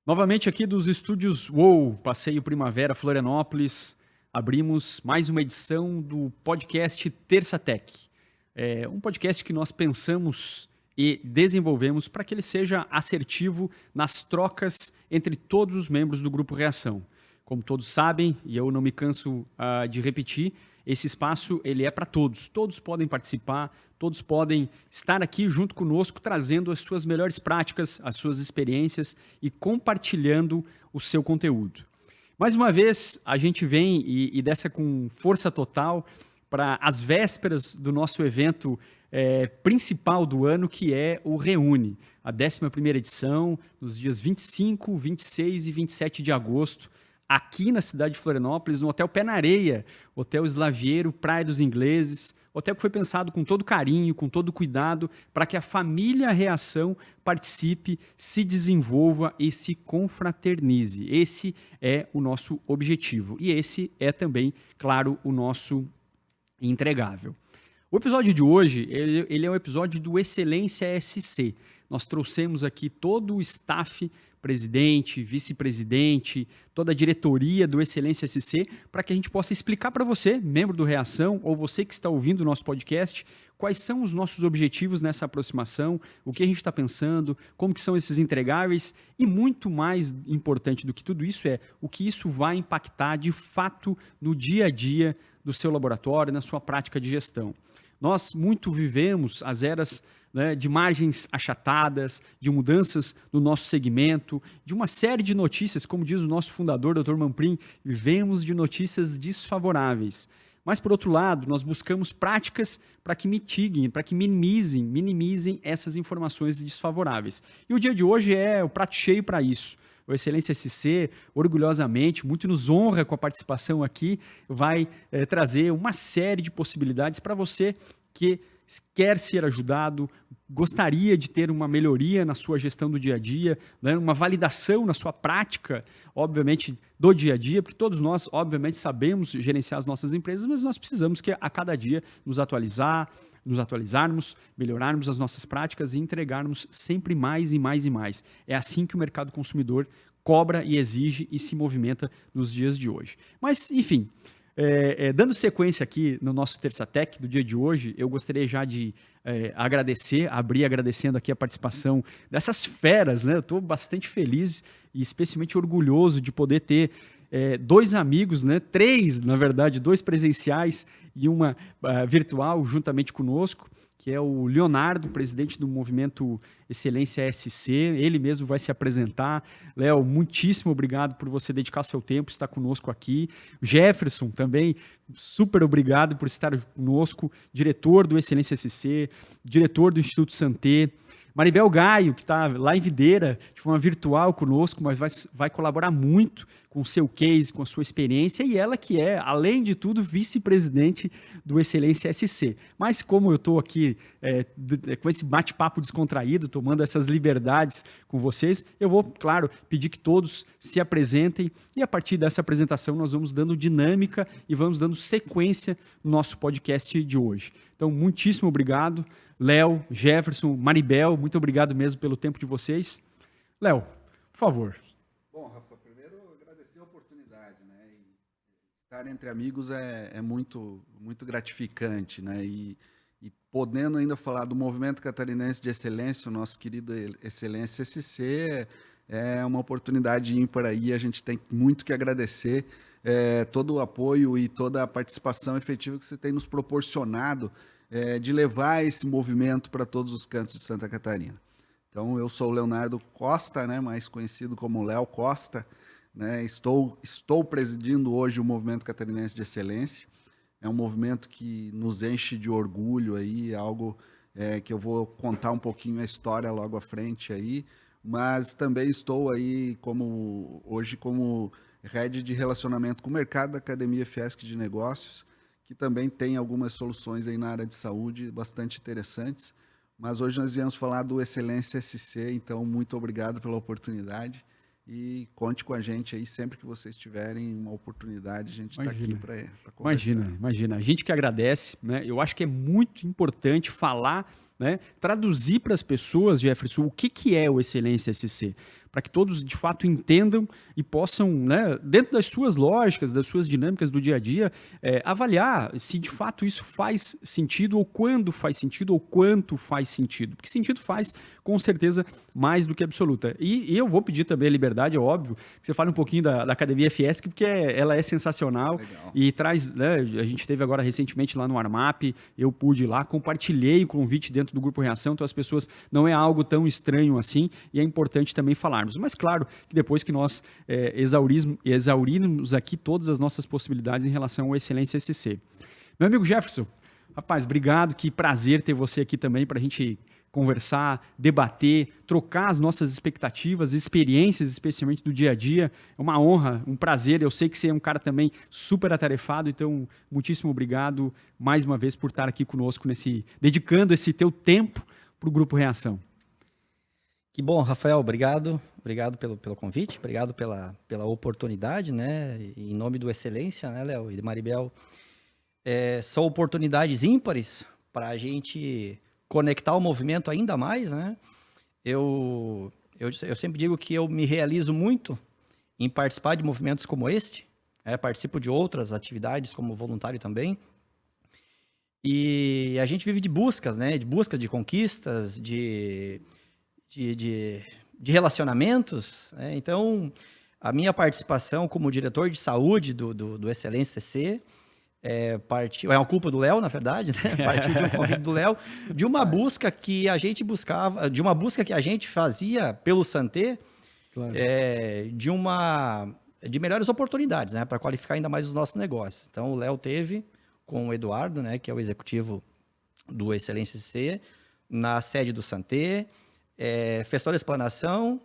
Novamente aqui dos estúdios UOL, Passeio Primavera, Florianópolis, abrimos mais uma edição do podcast Terça Tech. É um podcast que nós pensamos e desenvolvemos para que ele seja assertivo nas trocas entre todos os membros do Grupo Reação. Como todos sabem, e eu não me canso de repetir, esse espaço ele é para todos. Todos podem participar, todos podem estar aqui junto conosco, trazendo as suas melhores práticas, as suas experiências e compartilhando o seu conteúdo. Mais uma vez, a gente vem e dessa com força total para as vésperas do nosso evento principal do ano, que é o Reúne, a 11ª edição, nos dias 25, 26 e 27 de agosto, aqui na cidade de Florianópolis, no Hotel Pé na Areia, Hotel Slaviero, Praia dos Ingleses, hotel que foi pensado com todo carinho, com todo cuidado, para que a família Reação participe, se desenvolva e se confraternize. Esse é o nosso objetivo e esse é também, claro, o nosso entregável. O episódio de hoje, ele é um episódio do Excelência SC. Nós trouxemos aqui todo o staff, presidente, vice-presidente, toda a diretoria do Excelência SC, para que a gente possa explicar para você, membro do Reação, ou você que está ouvindo o nosso podcast, quais são os nossos objetivos nessa aproximação, o que a gente está pensando, como que são esses entregáveis, e muito mais importante do que tudo isso é o que isso vai impactar de fato no dia a dia do seu laboratório, na sua prática de gestão. Nós muito vivemos as eras de margens achatadas, de mudanças no nosso segmento, de uma série de notícias, como diz o nosso fundador, Dr. Manprim, vivemos de notícias desfavoráveis. Mas, por outro lado, nós buscamos práticas para que mitiguem, para que minimizem essas informações desfavoráveis. E o dia de hoje é o prato cheio para isso. O Excelência SC, orgulhosamente, muito nos honra com a participação aqui, vai trazer uma série de possibilidades para você que quer ser ajudado, gostaria de ter uma melhoria na sua gestão do dia a dia, né, uma validação na sua prática, obviamente, do dia a dia, porque todos nós, obviamente, sabemos gerenciar as nossas empresas, mas nós precisamos que a cada dia nos atualizarmos, melhorarmos as nossas práticas e entregarmos sempre mais e mais e mais. É assim que o mercado consumidor cobra e exige e se movimenta nos dias de hoje. Mas, enfim, dando sequência aqui no nosso Terça Tech do dia de hoje, eu gostaria já de abrir agradecendo aqui a participação dessas feras, né? Eu estou bastante feliz e especialmente orgulhoso de poder ter dois amigos, né? Três, na verdade, dois presenciais e uma virtual juntamente conosco, que é o Leonardo, presidente do movimento Excelência SC, ele mesmo vai se apresentar. Léo, muitíssimo obrigado por você dedicar seu tempo, estar conosco aqui. Jefferson, também, super obrigado por estar conosco, diretor do Excelência SC, diretor do Instituto Santé. Maribel Gaio, que está lá em Videira, de forma virtual conosco, mas vai colaborar muito com o seu case, com a sua experiência, e ela que é, além de tudo, vice-presidente do Excelência SC. Mas como eu estou aqui com esse bate-papo descontraído, tomando essas liberdades com vocês, eu vou, claro, pedir que todos se apresentem, e a partir dessa apresentação nós vamos dando dinâmica e vamos dando sequência no nosso podcast de hoje. Então, muitíssimo obrigado. Léo, Jefferson, Maribel, muito obrigado mesmo pelo tempo de vocês. Léo, por favor. Bom, Rafa, primeiro agradecer a oportunidade, né? E estar entre amigos é muito, muito gratificante, né? E podendo ainda falar do Movimento Catarinense de Excelência, o nosso querido Excelência SC, é uma oportunidade ímpar aí, a gente tem muito que agradecer todo o apoio e toda a participação efetiva que você tem nos proporcionado de levar esse movimento para todos os cantos de Santa Catarina. Então, eu sou o Leonardo Costa, né, mais conhecido como Léo Costa, né, estou presidindo hoje o Movimento Catarinense de Excelência. É um movimento que nos enche de orgulho, aí, algo que eu vou contar um pouquinho a história logo à frente, aí, mas também estou aí hoje como head de relacionamento com o mercado da Academia Fiesc de Negócios, que também tem algumas soluções aí na área de saúde bastante interessantes. Mas hoje nós viemos falar do Excelência SC, então muito obrigado pela oportunidade e conte com a gente aí sempre que vocês tiverem uma oportunidade, a gente está aqui para conversar. Imagina. A gente que agradece, né? Eu acho que é muito importante falar né, traduzir para as pessoas, Jefferson, o que é o Excelência SC, para que todos de fato entendam e possam, né, dentro das suas lógicas, das suas dinâmicas do dia a dia, avaliar se de fato isso faz sentido, ou quando faz sentido, ou quanto faz sentido. Porque sentido faz, com certeza, mais do que absoluta. E eu vou pedir também a liberdade, é óbvio, que você fale um pouquinho da Academia Fiesc, porque ela é sensacional. Legal. E traz, né, a gente teve agora recentemente lá no Armap, eu pude ir lá, compartilhei o convite dentro do Grupo Reação, então as pessoas, não é algo tão estranho assim, e é importante também falarmos. Mas claro que depois que nós exaurirmos aqui todas as nossas possibilidades em relação ao Excelência SC. Meu amigo Jefferson, rapaz, obrigado, que prazer ter você aqui também para a gente conversar, debater, trocar as nossas expectativas, experiências, especialmente do dia a dia. É uma honra, um prazer. Eu sei que você é um cara também super atarefado, então muitíssimo obrigado mais uma vez por estar aqui conosco, dedicando esse teu tempo para o Grupo Reação. Que bom, Rafael, obrigado pelo convite, obrigado pela oportunidade, né, em nome do Excelência, né, Léo e Maribel, são oportunidades ímpares para a gente conectar o movimento ainda mais, né, eu sempre digo que eu me realizo muito em participar de movimentos como este, participo de outras atividades como voluntário também, e a gente vive de buscas, né, de busca de conquistas, de relacionamentos, né? Então, a minha participação como diretor de saúde do Excelência CC partiu, é uma culpa do Léo, na verdade, né? Partiu de um convite do Léo, de uma busca que a gente buscava, de uma busca que a gente fazia pelo Santé, claro. De melhores oportunidades, né? Para qualificar ainda mais os nossos negócios. Então, o Léo teve com o Eduardo, né? Que é o executivo do Excelência CC, na sede do Santé, fez toda a explanação,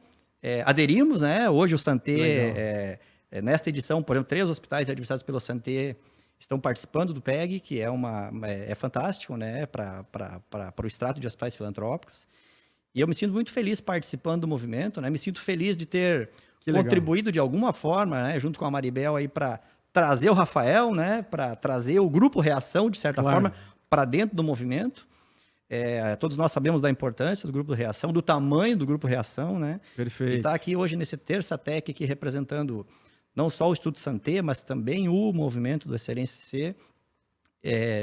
aderimos, né? Hoje o Santé, nesta edição, por exemplo, 3 hospitais administrados pelo Santé estão participando do PEG, que é fantástico, né? Para o extrato de hospitais filantrópicos. E eu me sinto muito feliz participando do movimento, né? Me sinto feliz de ter contribuído de alguma forma, né? Junto com a Maribel aí para trazer o Rafael, né? Para trazer o Grupo Reação, de certa forma, para dentro do movimento. Todos nós sabemos da importância do Grupo Reação, do tamanho do Grupo Reação, né? Perfeito. E estar aqui hoje nesse Terça Tech aqui representando não só o Instituto Santé, mas também o movimento do Excelência CC,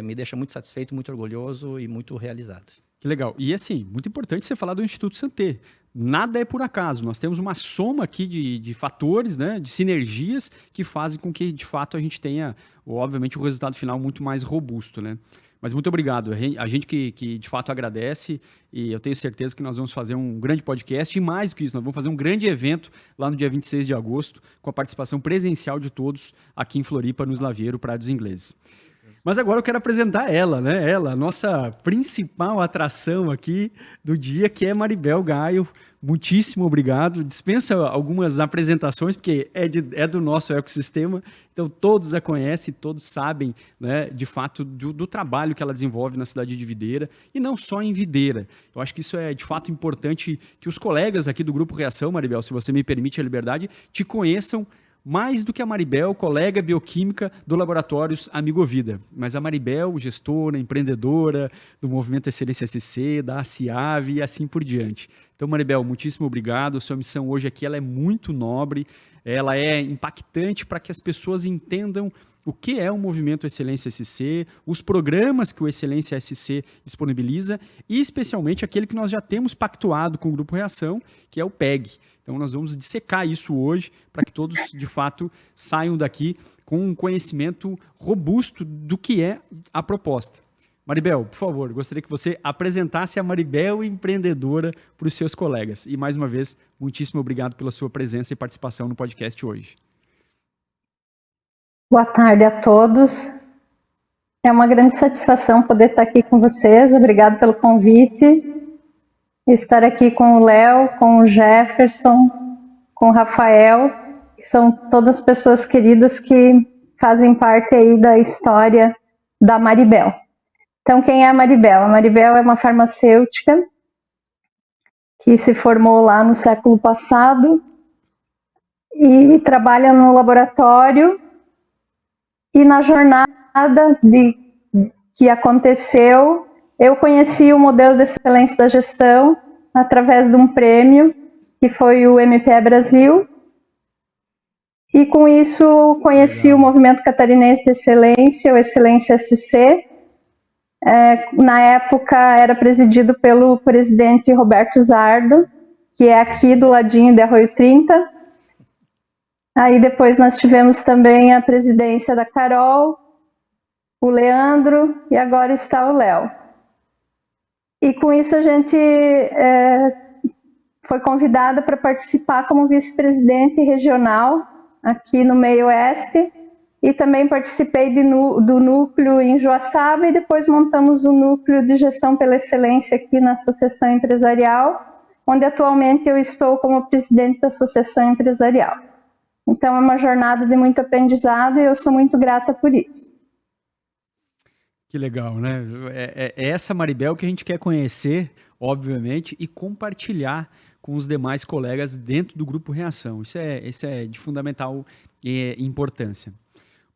me deixa muito satisfeito, muito orgulhoso e muito realizado. Que legal. E assim, muito importante você falar do Instituto Santé. Nada é por acaso. Nós temos uma soma aqui de fatores, né, de sinergias que fazem com que, de fato, a gente tenha, obviamente, o resultado final muito mais robusto, né? Mas muito obrigado. A gente que de fato agradece, e eu tenho certeza que nós vamos fazer um grande podcast, e mais do que isso, nós vamos fazer um grande evento lá no dia 26 de agosto, com a participação presencial de todos aqui em Floripa, no Slaviero, Praia dos Ingleses. Mas agora eu quero apresentar ela, né? Ela, a nossa principal atração aqui do dia, que é Maribel Gaio. Muitíssimo obrigado. Dispensa algumas apresentações, porque é do nosso ecossistema, então todos a conhecem, todos sabem, né, de fato do trabalho que ela desenvolve na cidade de Videira, e não só em Videira. Eu acho que isso é de fato importante que os colegas aqui do Grupo Reação, Maribel, se você me permite a liberdade, te conheçam mais do que a Maribel, colega bioquímica do Laboratórios Amigovida. Mas a Maribel, gestora, empreendedora do Movimento Excelência SC, da ACIAV e assim por diante. Então, Maribel, muitíssimo obrigado. A sua missão hoje aqui ela é muito nobre, ela é impactante para que as pessoas entendam o que é o Movimento Excelência SC, os programas que o Excelência SC disponibiliza e especialmente aquele que nós já temos pactuado com o Grupo Reação, que é o PEG. Então nós vamos dissecar isso hoje para que todos, de fato, saiam daqui com um conhecimento robusto do que é a proposta. Maribel, por favor, gostaria que você apresentasse a Maribel empreendedora para os seus colegas. E, mais uma vez, muitíssimo obrigado pela sua presença e participação no podcast hoje. Boa tarde a todos. É uma grande satisfação poder estar aqui com vocês. Obrigado pelo convite. Estar aqui com o Léo, com o Jefferson, com o Rafael, que são todas pessoas queridas que fazem parte aí da história da Maribel. Então, quem é a Maribel? A Maribel é uma farmacêutica que se formou lá no século passado e trabalha no laboratório. E na jornada que aconteceu, Eu conheci o modelo de excelência da gestão através de um prêmio, que foi o MPE Brasil, e com isso conheci o Movimento Catarinense de Excelência, o Excelência SC. Na época era presidido pelo presidente Roberto Zardo, que é aqui do ladinho de Arroio 30. Aí depois nós tivemos também a presidência da Carol, o Leandro e agora está o Léo. E com isso a gente foi convidada para participar como vice-presidente regional aqui no Meio Oeste e também participei do núcleo em Joaçaba e depois montamos o núcleo de gestão pela excelência aqui na Associação Empresarial, onde atualmente eu estou como presidente da Associação Empresarial. Então é uma jornada de muito aprendizado e eu sou muito grata por isso. Que legal, né? É essa Maribel que a gente quer conhecer, obviamente, e compartilhar com os demais colegas dentro do Grupo Reação. Isso é de fundamental importância.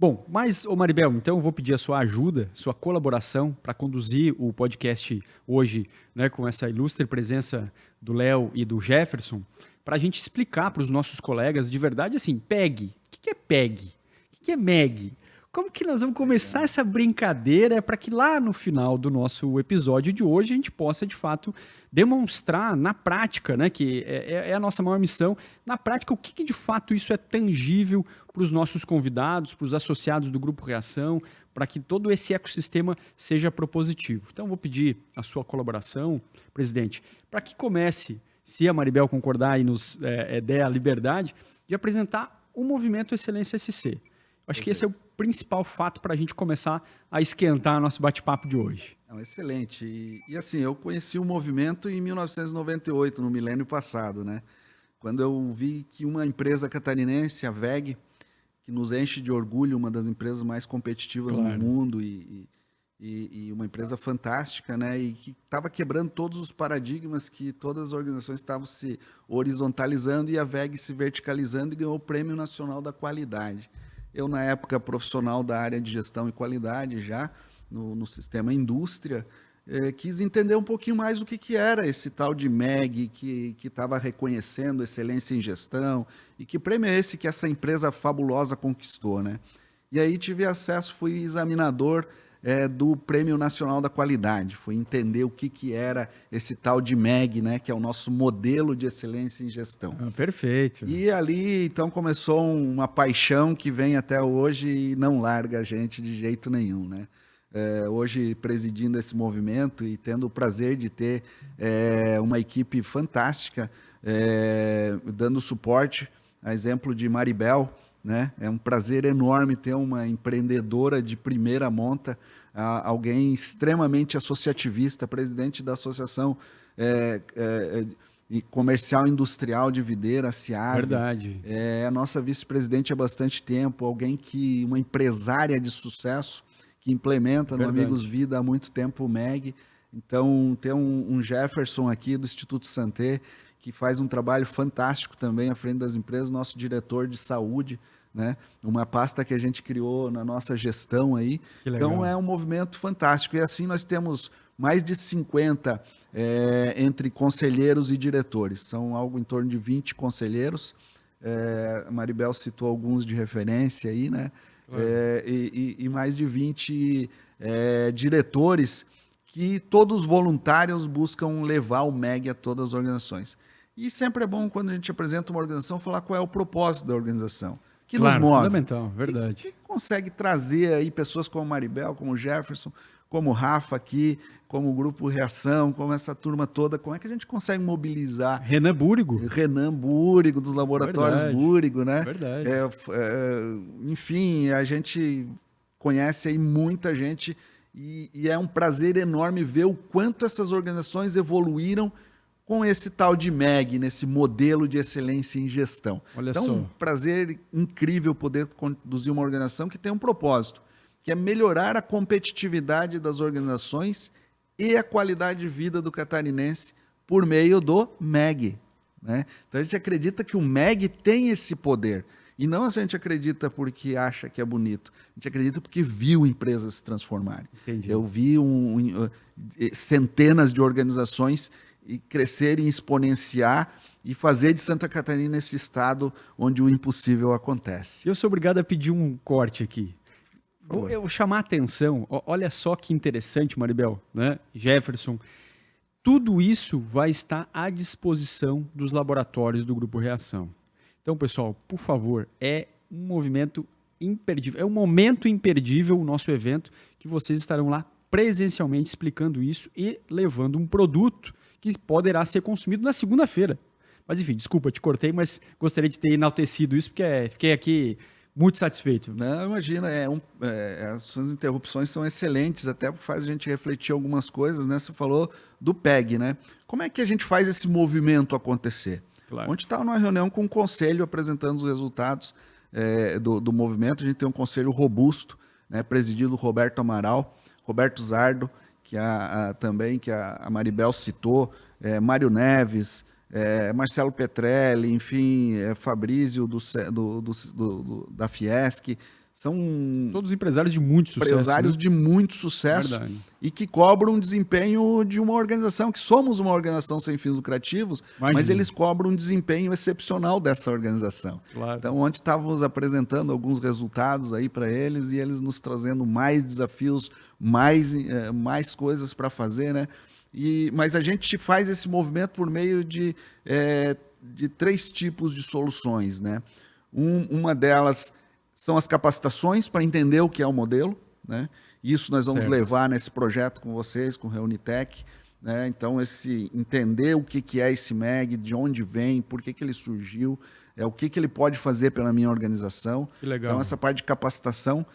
Bom, mas, ô Maribel, então eu vou pedir a sua ajuda, sua colaboração para conduzir o podcast hoje, né, com essa ilustre presença do Léo e do Jefferson, para a gente explicar para os nossos colegas de verdade, assim, PEG. O que é PEG? O que é MEG? Como que nós vamos começar essa brincadeira para que lá no final do nosso episódio de hoje a gente possa, de fato, demonstrar na prática, né, que é a nossa maior missão, na prática, o que de fato isso é tangível para os nossos convidados, para os associados do Grupo Reação, para que todo esse ecossistema seja propositivo. Então, vou pedir a sua colaboração, presidente, para que comece, se a Maribel concordar e nos der a liberdade, de apresentar o movimento Excelência SC. Acho que esse é o principal fato para a gente começar a esquentar nosso bate-papo de hoje. Excelente. E assim, eu conheci o movimento em 1998, no milênio passado, né? Quando eu vi que uma empresa catarinense, a WEG, que nos enche de orgulho, uma das empresas mais competitivas no mundo e uma empresa fantástica, né? E que estava quebrando todos os paradigmas que todas as organizações estavam se horizontalizando e a WEG se verticalizando e ganhou o Prêmio Nacional da Qualidade. Eu, na época, profissional da área de gestão e qualidade, já no sistema indústria, quis entender um pouquinho mais o que era esse tal de MEG, que estava reconhecendo excelência em gestão, e que prêmio é esse que essa empresa fabulosa conquistou, né? E aí tive acesso, fui examinador do Prêmio Nacional da Qualidade, fui entender o que era esse tal de MEG, né, que é o nosso modelo de excelência em gestão. Perfeito. E ali, então, começou uma paixão que vem até hoje e não larga a gente de jeito nenhum, né? Hoje, presidindo esse movimento e tendo o prazer de ter uma equipe fantástica, dando suporte, a exemplo de Maribel, né? É um prazer enorme ter uma empreendedora de primeira monta, alguém extremamente associativista, presidente da Associação Comercial Industrial de Videira, a CIAV. Verdade. É a nossa vice-presidente há bastante tempo, uma empresária de sucesso que implementa no Amigos Vida há muito tempo o MEG. Então, tem um Jefferson aqui do Instituto Santé, que faz um trabalho fantástico também à frente das empresas, nosso diretor de saúde, né? Uma pasta que a gente criou na nossa gestão aí. Então é um movimento fantástico. E assim nós temos mais de 50 entre conselheiros e diretores. São algo em torno de 20 conselheiros. A Maribel citou alguns de referência aí, né? E mais de 20 diretores que todos voluntários buscam levar o MEG a todas as organizações. E sempre é bom, quando a gente apresenta uma organização, falar qual é o propósito da organização. Que nos move. Fundamental, verdade. Que consegue trazer aí pessoas como Maribel, como Jefferson, como o Rafa aqui, como o Grupo Reação, como essa turma toda. Como é que a gente consegue mobilizar? Renan Búrigo, dos Laboratórios Búrigo, né? Verdade. Enfim, a gente conhece aí muita gente e é um prazer enorme ver o quanto essas organizações evoluíram com esse tal de MEG, nesse modelo de excelência em gestão. Então, um prazer incrível poder conduzir uma organização que tem um propósito, que é melhorar a competitividade das organizações e a qualidade de vida do catarinense por meio do MEG, né? Então, a gente acredita que o MEG tem esse poder. E não a gente acredita porque acha que é bonito, a gente acredita porque viu empresas se transformarem. Entendi. Eu vi centenas de organizações crescerem, exponenciar e fazer de Santa Catarina esse estado onde o impossível acontece. Eu sou obrigado a pedir um corte aqui. Eu vou chamar a atenção, olha só que interessante, Maribel, né? Jefferson, tudo isso vai estar à disposição dos laboratórios do Grupo Reação. Então, pessoal, por favor, é um movimento imperdível, é um momento imperdível o nosso evento, que vocês estarão lá presencialmente explicando isso e levando um produto que poderá ser consumido na segunda-feira. Mas enfim, desculpa, te cortei, mas gostaria de ter enaltecido isso, porque fiquei aqui muito satisfeito. Não, imagina, as suas interrupções são excelentes, até porque faz a gente refletir algumas coisas, né? Você falou do PEG, né? Como é que a gente faz esse movimento acontecer? Claro. Ontem estava numa reunião com o conselho apresentando os resultados do movimento. A gente tem um conselho robusto, né, presidido por Roberto Amaral, Roberto Zardo, que também que a Maribel citou, Mário Neves, Marcelo Petrelli, enfim, Fabrício da Fiesc. São todos empresários de muito sucesso. Empresários, né? De muito sucesso. Verdade. E que cobram um desempenho de uma organização, que somos uma organização sem fins lucrativos, mas eles cobram um desempenho excepcional dessa organização. Claro. Então, ontem estávamos apresentando alguns resultados aí para eles e eles nos trazendo mais desafios, mais coisas para fazer, né? Mas a gente faz esse movimento por meio de 3 tipos de soluções, né? Uma delas são as capacitações para entender o que é o modelo, né? Isso nós vamos levar nesse projeto com vocês, com o Reunitec, né? Então, entender o que é esse MEG, de onde vem, por que ele surgiu, o que ele pode fazer pela minha organização. Que legal. Então, essa parte de capacitação.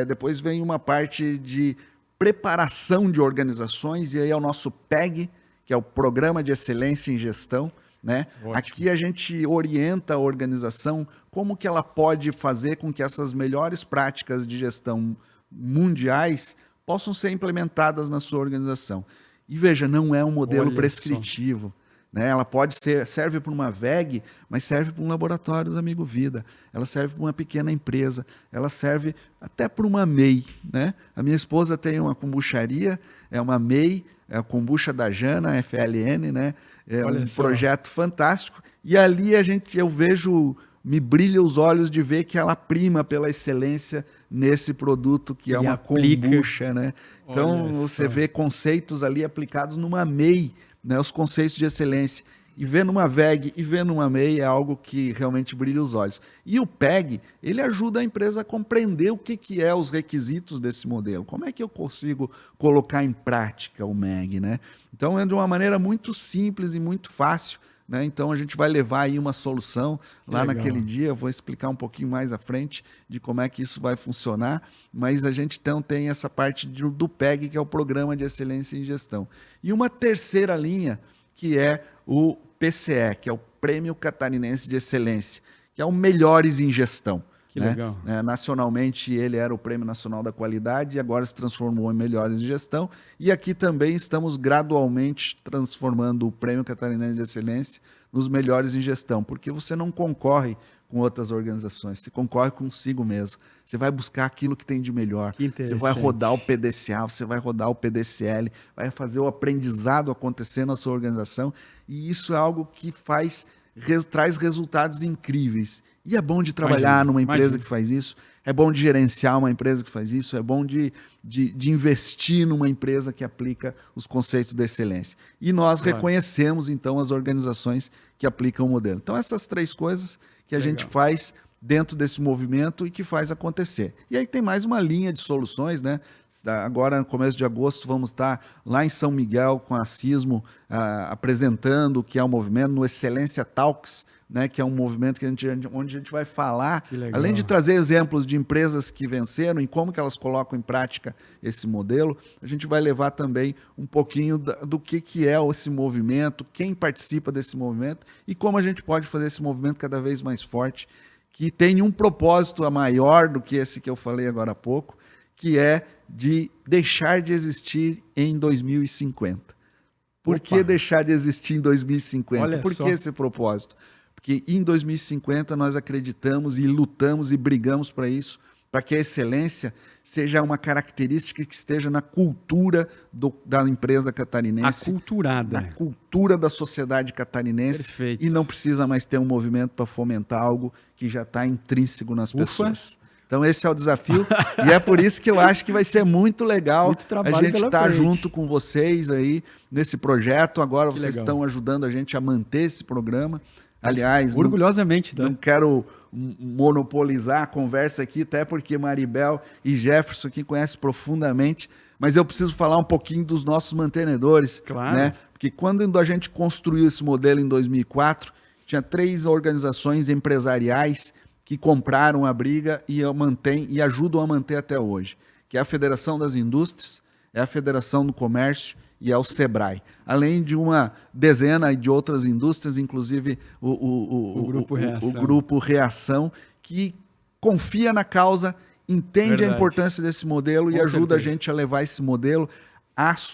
Depois vem uma parte de preparação de organizações, e aí é o nosso PEG, que é o Programa de Excelência em Gestão, né? Aqui a gente orienta a organização como que ela pode fazer com que essas melhores práticas de gestão mundiais possam ser implementadas na sua organização. E veja, não é um modelo prescritivo, né? Ela serve para uma VEG, mas serve para um laboratório Amigo Vida, ela serve para uma pequena empresa, ela serve até para uma MEI, né? A minha esposa tem uma kombucharia, é uma MEI, é a kombucha da Jana, FLN, né? É um projeto fantástico. E ali eu vejo, me brilha os olhos de ver que ela prima pela excelência nesse produto que é uma kombucha, né? Então, você vê conceitos ali aplicados numa MEI, né? Os conceitos de excelência. E ver numa VEG e ver numa MEI é algo que realmente brilha os olhos. E o PEG, ele ajuda a empresa a compreender o que é os requisitos desse modelo. Como é que eu consigo colocar em prática o MEG, né? Então, é de uma maneira muito simples e muito fácil, né? Então, a gente vai levar aí uma solução lá naquele dia. Eu vou explicar um pouquinho mais à frente de como é que isso vai funcionar. Mas a gente então tem essa parte do PEG, que é o Programa de Excelência em Gestão. E uma terceira linha, que é o PCE, que é o Prêmio Catarinense de Excelência, que é o Melhores em Gestão. Que legal. Nacionalmente, ele era o Prêmio Nacional da Qualidade e agora se transformou em Melhores em Gestão. E aqui também estamos gradualmente transformando o Prêmio Catarinense de Excelência nos Melhores em Gestão, porque você não concorre com outras organizações, você concorre consigo mesmo. Você vai buscar aquilo que tem de melhor. Você vai rodar o PDCA, você vai rodar o PDCL, vai fazer o aprendizado acontecer na sua organização, e isso é algo que traz resultados incríveis. E é bom de trabalhar numa empresa que faz isso, é bom de gerenciar uma empresa que faz isso, é bom de investir numa empresa que aplica os conceitos da excelência. E nós reconhecemos, então, as organizações que aplicam o modelo. Então, essas 3 coisas que a gente faz dentro desse movimento e que faz acontecer. E aí tem mais uma linha de soluções, né? Agora, no começo de agosto, vamos estar lá em São Miguel com a Sismo, apresentando o que é o movimento, no Excelência Talks, né, que é um movimento onde a gente vai falar, além de trazer exemplos de empresas que venceram e como que elas colocam em prática esse modelo, a gente vai levar também um pouquinho do que é esse movimento, quem participa desse movimento e como a gente pode fazer esse movimento cada vez mais forte, que tem um propósito maior do que esse que eu falei agora há pouco, que é de deixar de existir em 2050. Por que deixar de existir em 2050? Por que esse propósito? porque em 2050 nós acreditamos e lutamos e brigamos para isso, para que a excelência seja uma característica que esteja na cultura da empresa catarinense. Aculturada. Na cultura da sociedade catarinense. Perfeito. E não precisa mais ter um movimento para fomentar algo que já está intrínseco nas pessoas. Então esse é o desafio e é por isso que eu acho que vai ser muito legal a gente estar junto com vocês aí nesse projeto. Agora vocês estão ajudando a gente a manter esse programa. Aliás, orgulhosamente, não quero monopolizar a conversa aqui, até porque Maribel e Jefferson aqui conhecem profundamente, mas eu preciso falar um pouquinho dos nossos mantenedores, claro, né? Porque quando a gente construiu esse modelo em 2004, tinha 3 organizações empresariais que compraram a briga e ajudam a manter até hoje, que é a Federação das Indústrias, é a Federação do Comércio e é o SEBRAE. Além de uma dezena de outras indústrias, inclusive o Grupo Reação, que confia na causa, entende a importância desse modelo e ajuda a gente a levar esse modelo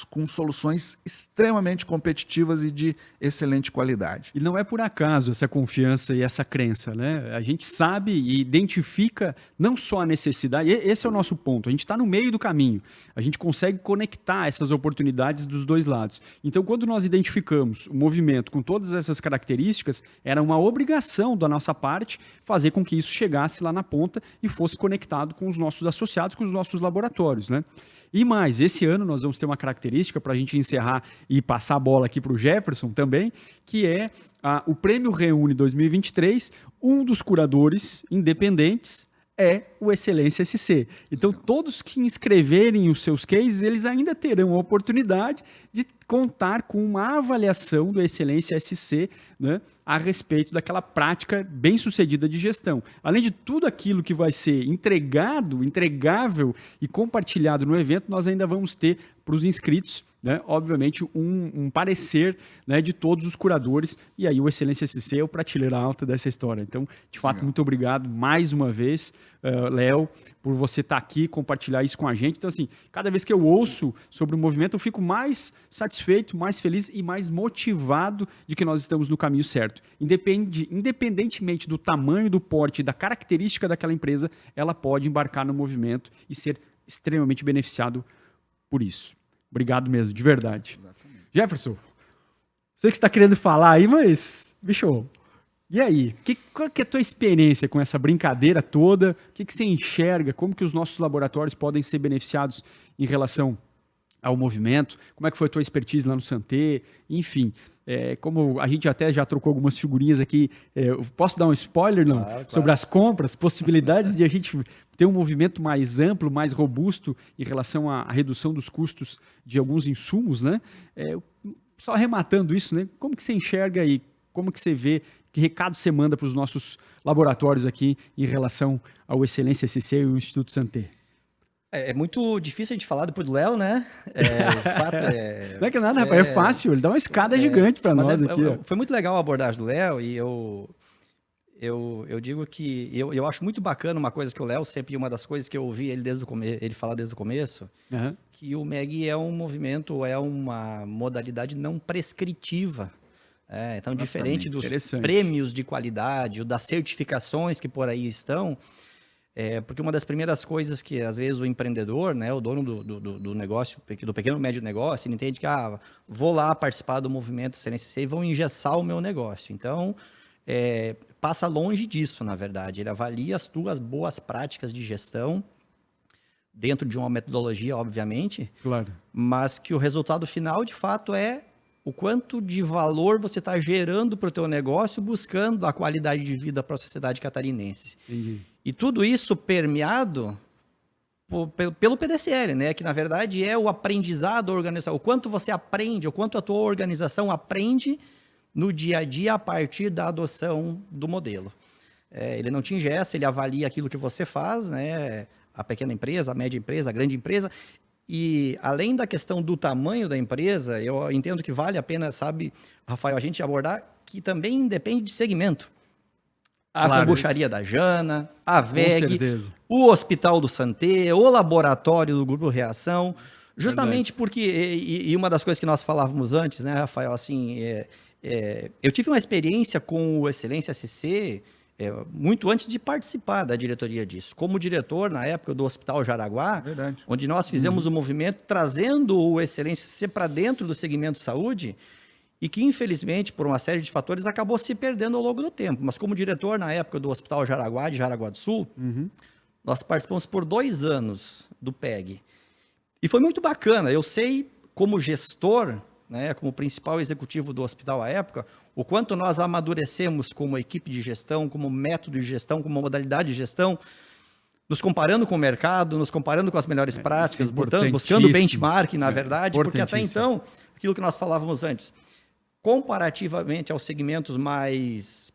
com soluções extremamente competitivas e de excelente qualidade. E não é por acaso essa confiança e essa crença, né? A gente sabe e identifica não só a necessidade, esse é o nosso ponto, a gente está no meio do caminho, a gente consegue conectar essas oportunidades dos dois lados. Então, quando nós identificamos o movimento com todas essas características, era uma obrigação da nossa parte fazer com que isso chegasse lá na ponta e fosse conectado com os nossos associados, com os nossos laboratórios, né? E mais, esse ano nós vamos ter uma característica para a gente encerrar e passar a bola aqui para o Jefferson também, que é o Prêmio Reúne 2023, um dos curadores independentes é o Excelência SC. Então, todos que inscreverem os seus cases, eles ainda terão a oportunidade de contar com uma avaliação do Excelência SC, né, a respeito daquela prática bem-sucedida de gestão. Além de tudo aquilo que vai ser entregável e compartilhado no evento, nós ainda vamos ter para os inscritos, né, obviamente, um parecer, né, de todos os curadores, e aí o Excelência SC é o prateleira alta dessa história. Então, de fato, muito obrigado mais uma vez, Léo, por você estar aqui, compartilhar isso com a gente. Então, assim, cada vez que eu ouço sobre o movimento, eu fico mais satisfeito, mais feliz e mais motivado de que nós estamos no caminho certo. Independentemente do tamanho, do porte, da característica daquela empresa, ela pode embarcar no movimento e ser extremamente beneficiado por isso. Obrigado mesmo, de verdade. Exatamente. Jefferson, sei que você está querendo falar aí, mas, bicho, e aí? Qual que é a tua experiência com essa brincadeira toda? O que você enxerga? Como que os nossos laboratórios podem ser beneficiados em relação ao movimento? Como é que foi a tua expertise lá no Santé? Enfim, como a gente até já trocou algumas figurinhas aqui, posso dar um spoiler, não? Claro. Sobre as compras, possibilidades de a gente ter um movimento mais amplo, mais robusto em relação à redução dos custos de alguns insumos, né? Só arrematando isso, né? Como que você enxerga aí? Como que você vê? Que recado você manda para os nossos laboratórios aqui em relação ao Excelência SC e o Instituto Santé? É muito difícil a gente falar depois do Léo, né? De fato, não é que nada, rapaz, é fácil. Ele dá uma escada gigante para nós aqui. Foi muito legal a abordagem do Léo e eu digo que eu acho muito bacana uma coisa que o Léo sempre, uma das coisas que eu ouvi ele falar desde o começo, que o MEG é um movimento, é uma modalidade não prescritiva. Então, diferente dos prêmios de qualidade ou das certificações que por aí estão, porque uma das primeiras coisas que, às vezes, o empreendedor, né, o dono do negócio, do pequeno e médio negócio, ele entende que, vou lá participar do movimento CNCC e vão engessar o meu negócio. Então, passa longe disso, na verdade. Ele avalia as tuas boas práticas de gestão, dentro de uma metodologia, obviamente, claro, mas que o resultado final, de fato, é o quanto de valor você está gerando para o teu negócio, buscando a qualidade de vida para a sociedade catarinense. Entendi. E tudo isso permeado pelo PDCL, né? Que, na verdade, é o aprendizado organizacional. O quanto você aprende, o quanto a tua organização aprende no dia a dia a partir da adoção do modelo. Ele não te engessa, ele avalia aquilo que você faz, né? A pequena empresa, a média empresa, a grande empresa. E, além da questão do tamanho da empresa, eu entendo que vale a pena, sabe, Rafael, a gente abordar que também depende de segmento. A kombucharia da Jana, a VEG, o Hospital do Santé, o laboratório do Grupo Reação, justamente porque, e uma das coisas que nós falávamos antes, né, Rafael, assim, Eu tive uma experiência com o Excelência SC muito antes de participar da diretoria disso. Como diretor, na época, do Hospital Jaraguá, onde nós fizemos um movimento trazendo o Excelência SC para dentro do segmento saúde e que, infelizmente, por uma série de fatores, acabou se perdendo ao longo do tempo. Mas como diretor, na época, do Hospital Jaraguá, de Jaraguá do Sul, nós participamos por 2 anos do PEG. E foi muito bacana. Eu sei, como gestor, né, como principal executivo do hospital à época, o quanto nós amadurecemos como equipe de gestão, como método de gestão, como modalidade de gestão, nos comparando com o mercado, nos comparando com as melhores práticas, buscando benchmark, na verdade, porque até então, aquilo que nós falávamos antes, comparativamente aos segmentos mais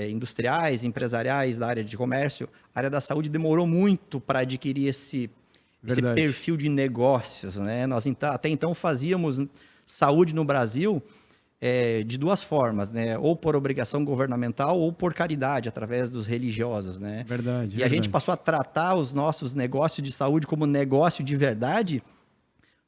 industriais, empresariais da área de comércio, a área da saúde demorou muito para adquirir esse perfil de negócios, né? Nós até então fazíamos saúde no Brasil de 2 formas, né? Ou por obrigação governamental ou por caridade, através dos religiosos, né? Verdade. A gente passou a tratar os nossos negócios de saúde como negócio de verdade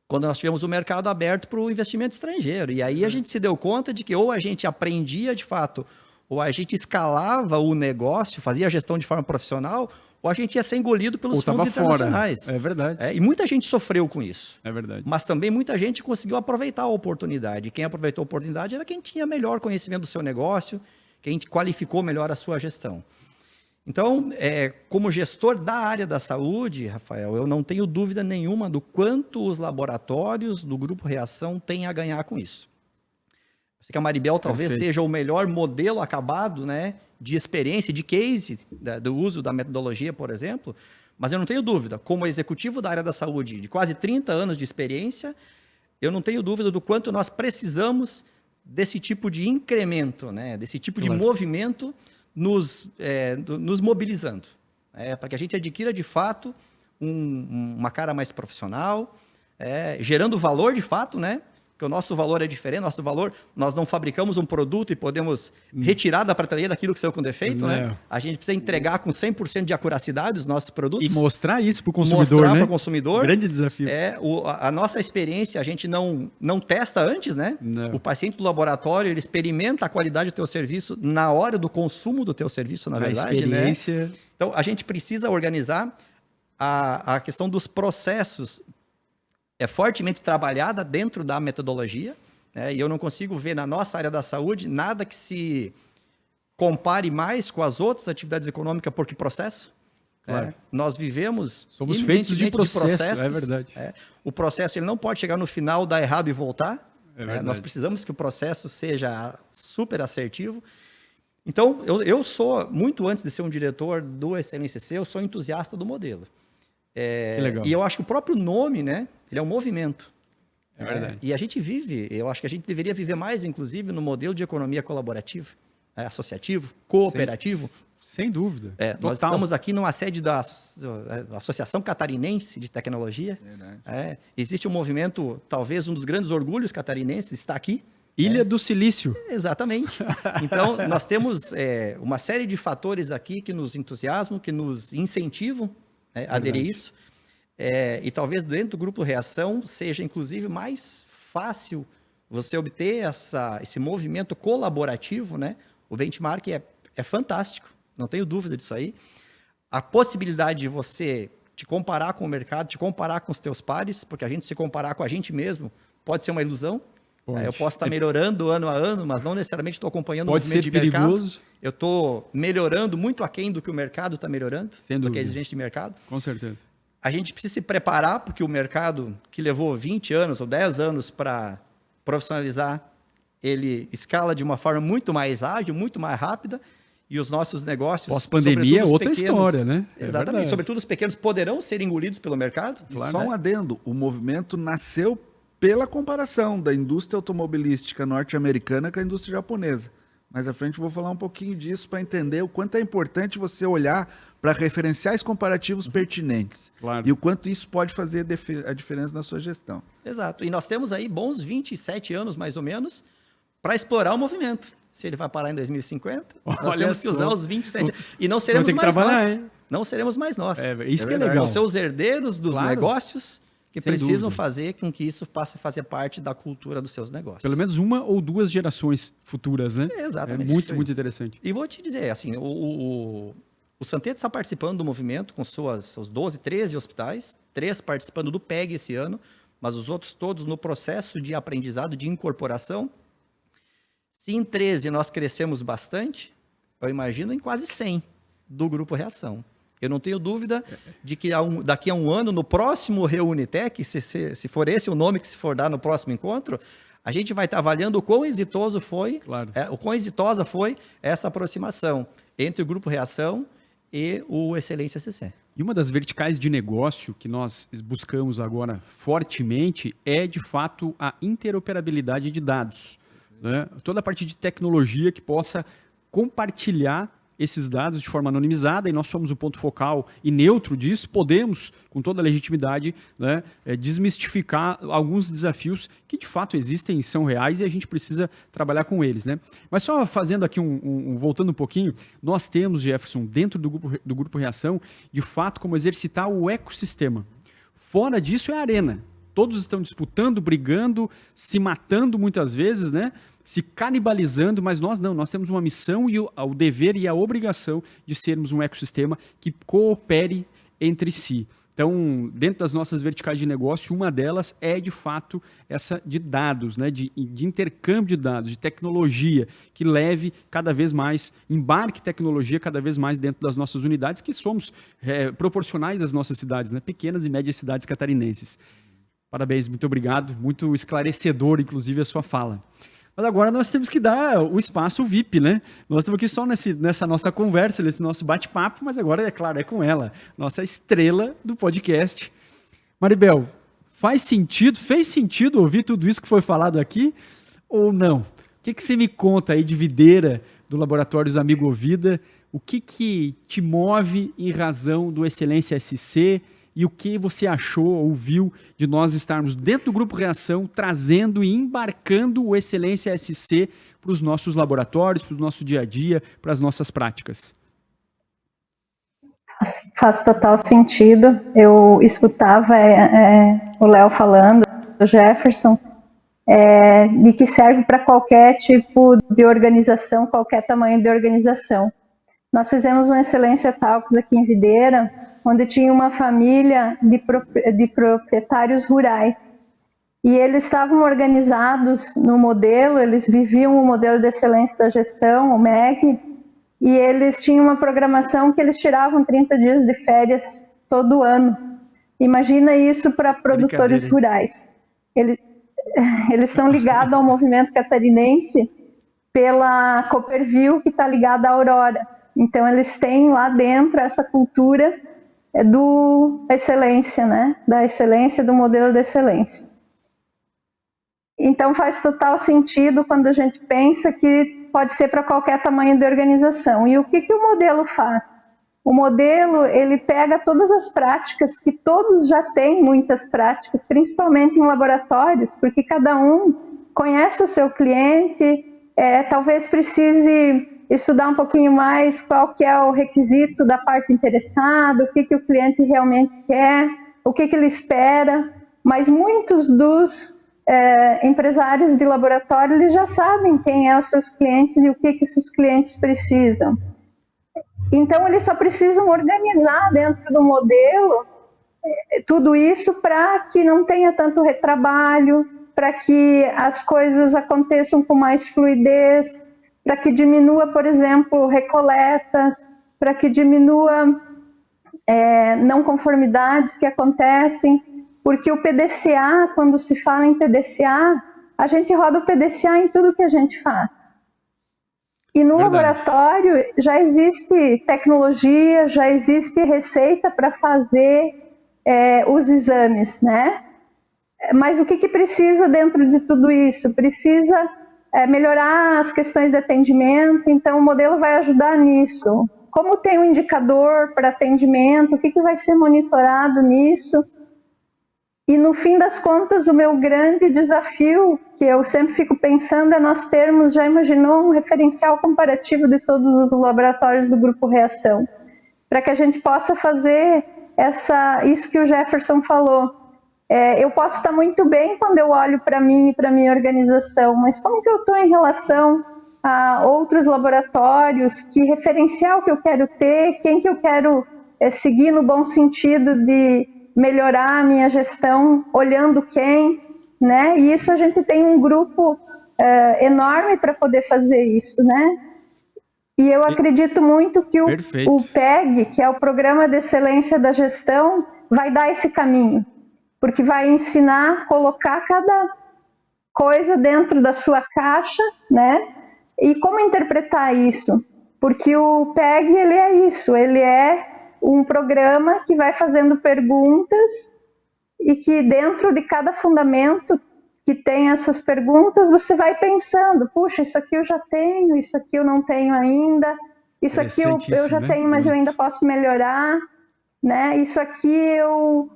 quando nós tivemos o mercado aberto para o investimento estrangeiro. E aí a gente se deu conta de que ou a gente aprendia de fato, ou a gente escalava o negócio, fazia a gestão de forma profissional, ou a gente ia ser engolido pelos fundos internacionais. Fora. É verdade. E muita gente sofreu com isso. É verdade. Mas também muita gente conseguiu aproveitar a oportunidade. Quem aproveitou a oportunidade era quem tinha melhor conhecimento do seu negócio, quem qualificou melhor a sua gestão. Então, como gestor da área da saúde, Rafael, eu não tenho dúvida nenhuma do quanto os laboratórios do Grupo Reação têm a ganhar com isso. Eu sei que a Maribel talvez seja o melhor modelo acabado, né, de experiência, de case do uso da metodologia, por exemplo, mas eu não tenho dúvida, como executivo da área da saúde, de quase 30 anos de experiência, eu não tenho dúvida do quanto nós precisamos desse tipo de incremento, né, desse tipo de movimento nos mobilizando, para que a gente adquira, de fato, uma cara mais profissional, gerando valor, de fato, né? Porque o nosso valor é diferente, nós não fabricamos um produto e podemos retirar da prateleira aquilo que saiu com defeito, né? A gente precisa entregar com 100% de acuracidade os nossos produtos. E mostrar isso para o consumidor, mostrar né? para o consumidor. Grande desafio. A nossa experiência, a gente não testa antes, né? Não. O paciente do laboratório, ele experimenta a qualidade do teu serviço na hora do consumo do teu serviço, na verdade, experiência. né? Então, a gente precisa organizar a questão dos processos fortemente trabalhada dentro da metodologia, né? E eu não consigo ver na nossa área da saúde nada que se compare mais com as outras atividades econômicas, porque processo. Claro. Nós somos feitos de processos, é verdade. O processo ele não pode chegar no final, dar errado e voltar. Nós precisamos que o processo seja super assertivo. Então, eu sou, muito antes de ser um diretor do SLNCC, eu sou entusiasta do modelo. Que legal. E eu acho que o próprio nome, né, ele é um movimento. É verdade. E a gente vive, eu acho que a gente deveria viver mais, inclusive, no modelo de economia colaborativa, associativo, cooperativo. Sem dúvida. Nós estamos aqui numa sede da Associação Catarinense de Tecnologia. Existe um movimento, talvez um dos grandes orgulhos catarinenses está aqui. Ilha do Silício. Exatamente. Então, nós temos uma série de fatores aqui que nos entusiasmam, que nos incentivam a aderir a isso. E talvez dentro do Grupo Reação seja, inclusive, mais fácil você obter esse movimento colaborativo, né? O benchmark é fantástico, não tenho dúvida disso aí. A possibilidade de você te comparar com o mercado, te comparar com os teus pares, porque a gente se comparar com a gente mesmo pode ser uma ilusão. Eu posso estar melhorando ano a ano, mas não necessariamente estou acompanhando o movimento de mercado. Pode ser perigoso. Eu estou melhorando muito aquém do que o mercado está melhorando, do que a exigência de mercado. Com certeza. A gente precisa se preparar, porque o mercado que levou 20 anos ou 10 anos para profissionalizar, ele escala de uma forma muito mais ágil, muito mais rápida, e os nossos negócios... Pós-pandemia é outra história, né? Exatamente. Sobretudo os pequenos poderão ser engolidos pelo mercado. Claro, só um adendo, o movimento nasceu pela comparação da indústria automobilística norte-americana com a indústria japonesa. Mais à frente eu vou falar um pouquinho disso para entender o quanto é importante você olhar para referenciais comparativos pertinentes. Claro. E o quanto isso pode fazer a diferença na sua gestão. Exato. E nós temos aí bons 27 anos, mais ou menos, para explorar o movimento. Se ele vai parar em 2050, nós temos que usar os 27 anos. E não seremos mais nós. Não seremos mais nós. Isso que é legal. Vão ser os herdeiros dos negócios que Sem precisam dúvida. fazer com que isso passe a fazer parte da cultura dos seus negócios. Pelo menos uma ou duas gerações futuras, né? Exatamente. É muito, muito interessante. E vou te dizer, assim, o Santé está participando do movimento com seus 12, 13 hospitais, 3 participando do PEG esse ano, mas os outros todos no processo de aprendizado, de incorporação. Se em 13 nós crescemos bastante, eu imagino em quase 100 do Grupo Reação. Eu não tenho dúvida de que daqui a um ano, no próximo Reunitec, se for esse o nome que se for dar no próximo encontro, a gente vai estar avaliando o quão exitoso foi, Claro. o quão exitosa foi essa aproximação entre o Grupo Reação e o Excelência SC. E uma das verticais de negócio que nós buscamos agora fortemente é, de fato, a interoperabilidade de dados. Né? Toda a parte de tecnologia que possa compartilhar esses dados de forma anonimizada, e nós somos o ponto focal e neutro disso, podemos, com toda a legitimidade, né, desmistificar alguns desafios que de fato existem, são reais e a gente precisa trabalhar com eles. Né? Mas só fazendo aqui voltando um pouquinho, nós temos, Jefferson, dentro do Grupo Reação, de fato, como exercitar o ecossistema. Fora disso é a arena. Todos estão disputando, brigando, se matando muitas vezes, né? Se canibalizando, mas nós não. Nós temos uma missão e o dever e a obrigação de sermos um ecossistema que coopere entre si. Então, dentro das nossas verticais de negócio, uma delas é, de fato, essa de dados, né? de intercâmbio de dados, de tecnologia, que leve cada vez mais, embarque tecnologia cada vez mais dentro das nossas unidades, que somos proporcionais às nossas cidades, né? Pequenas e médias cidades catarinenses. Parabéns, muito obrigado, muito esclarecedor, inclusive, a sua fala. Mas agora nós temos que dar o espaço VIP, né? Nós estamos aqui só nessa nossa conversa, nesse nosso bate-papo, mas agora, é claro, é com ela, nossa estrela do podcast. Maribel, fez sentido ouvir tudo isso que foi falado aqui ou não? O que você me conta aí de videira do Laboratórios Amigo Ovida? O que te move em razão do Excelência SC? E o que você achou, ouviu de nós estarmos dentro do Grupo Reação, trazendo e embarcando o Excelência SC para os nossos laboratórios, para o nosso dia a dia, para as nossas práticas? Faz total sentido. Eu escutava o Léo falando, o Jefferson, de que serve para qualquer tipo de organização, qualquer tamanho de organização. Nós fizemos um Excelência Talks aqui em Videira, onde tinha uma família de proprietários rurais. E eles estavam organizados no modelo, eles viviam o modelo de excelência da gestão, o MEG, e eles tinham uma programação que eles tiravam 30 dias de férias todo ano. Imagina isso para produtores rurais. Eles estão ligados ao movimento catarinense pela Cooperville, que está ligada à Aurora. Então, eles têm lá dentro essa cultura do excelência, né? Da excelência, do modelo de excelência. Então faz total sentido quando a gente pensa que pode ser para qualquer tamanho de organização. E o que o modelo faz? O modelo, ele pega todas as práticas, que todos já têm muitas práticas, principalmente em laboratórios, porque cada um conhece o seu cliente, talvez precise estudar um pouquinho mais qual que é o requisito da parte interessada, o que o cliente realmente quer, o que ele espera, mas muitos dos empresários de laboratório, eles já sabem quem é os seus clientes e o que esses clientes precisam. Então, eles só precisam organizar dentro do modelo tudo isso para que não tenha tanto retrabalho, para que as coisas aconteçam com mais fluidez, para que diminua, por exemplo, recoletas, para que diminua não conformidades que acontecem, porque o PDCA, quando se fala em PDCA, a gente roda o PDCA em tudo que a gente faz. E no laboratório já existe tecnologia, já existe receita para fazer os exames, né? Mas o que precisa dentro de tudo isso? Precisa melhorar as questões de atendimento, então o modelo vai ajudar nisso. Como tem um indicador para atendimento, o que vai ser monitorado nisso? E no fim das contas, o meu grande desafio, que eu sempre fico pensando, é nós termos, já imaginou, um referencial comparativo de todos os laboratórios do Grupo Reação, para que a gente possa fazer isso que o Jefferson falou, Eu posso estar muito bem quando eu olho para mim e para minha organização, mas como que eu estou em relação a outros laboratórios? Que referencial que eu quero ter? Quem que eu quero seguir no bom sentido de melhorar a minha gestão, olhando quem, né? E isso a gente tem um grupo enorme para poder fazer isso, né? E eu acredito muito que o PEG, que é o Programa de Excelência da Gestão, vai dar esse caminho, porque vai ensinar a colocar cada coisa dentro da sua caixa, né? E como interpretar isso? Porque o PEG, ele é isso, ele é um programa que vai fazendo perguntas e que dentro de cada fundamento que tem essas perguntas, você vai pensando, puxa, isso aqui eu já tenho, isso aqui eu não tenho ainda, isso aqui eu já tenho, mas eu ainda posso melhorar, né? Isso aqui eu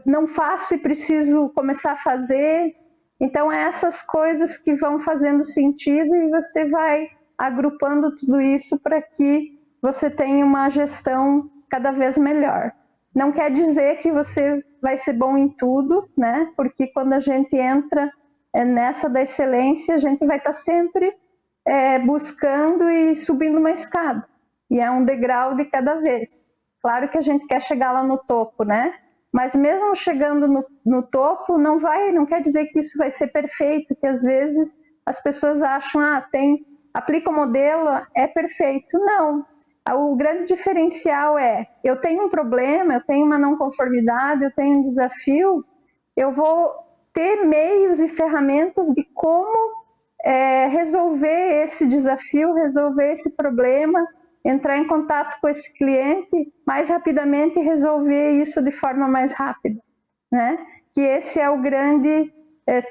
não faço e preciso começar a fazer. Então, essas coisas que vão fazendo sentido e você vai agrupando tudo isso para que você tenha uma gestão cada vez melhor. Não quer dizer que você vai ser bom em tudo, né? Porque quando a gente entra nessa da excelência, a gente vai estar sempre buscando e subindo uma escada. E é um degrau de cada vez. Claro que a gente quer chegar lá no topo, né? Mas mesmo chegando no topo, não quer dizer que isso vai ser perfeito, que às vezes as pessoas acham, aplica o modelo, é perfeito. Não. O grande diferencial eu tenho um problema, eu tenho uma não conformidade, eu tenho um desafio, eu vou ter meios e ferramentas de como resolver esse desafio, resolver esse problema, entrar em contato com esse cliente mais rapidamente e resolver isso de forma mais rápida, né? Que esse é o grande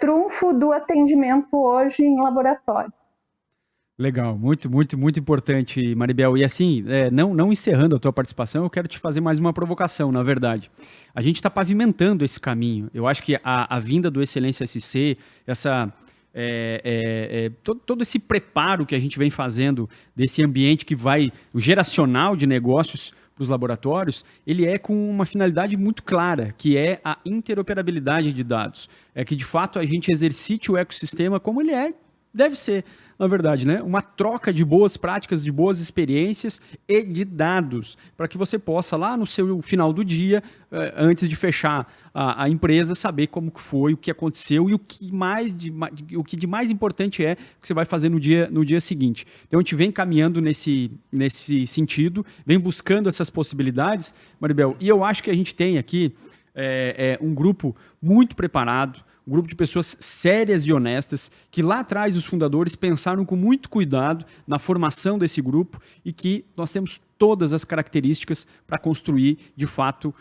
trunfo do atendimento hoje em laboratório. Legal, muito, muito, muito importante, Maribel. E assim, não encerrando a tua participação, eu quero te fazer mais uma provocação, na verdade. A gente está pavimentando esse caminho. Eu acho que a vinda do Excelência SC, todo esse preparo que a gente vem fazendo desse ambiente que vai, o geracional de negócios para os laboratórios, ele é com uma finalidade muito clara, que é a interoperabilidade de dados. É que, de fato, a gente exercite o ecossistema como ele deve ser, na verdade, né? Uma troca de boas práticas, de boas experiências e de dados, para que você possa, lá no seu final do dia, antes de fechar a empresa, saber como que foi, o que aconteceu e o que de mais importante que você vai fazer no dia seguinte. Então, a gente vem caminhando nesse sentido, vem buscando essas possibilidades, Maribel, e eu acho que a gente tem aqui um grupo muito preparado, um grupo de pessoas sérias e honestas, que lá atrás os fundadores pensaram com muito cuidado na formação desse grupo e que nós temos todas as características para construir, de fato,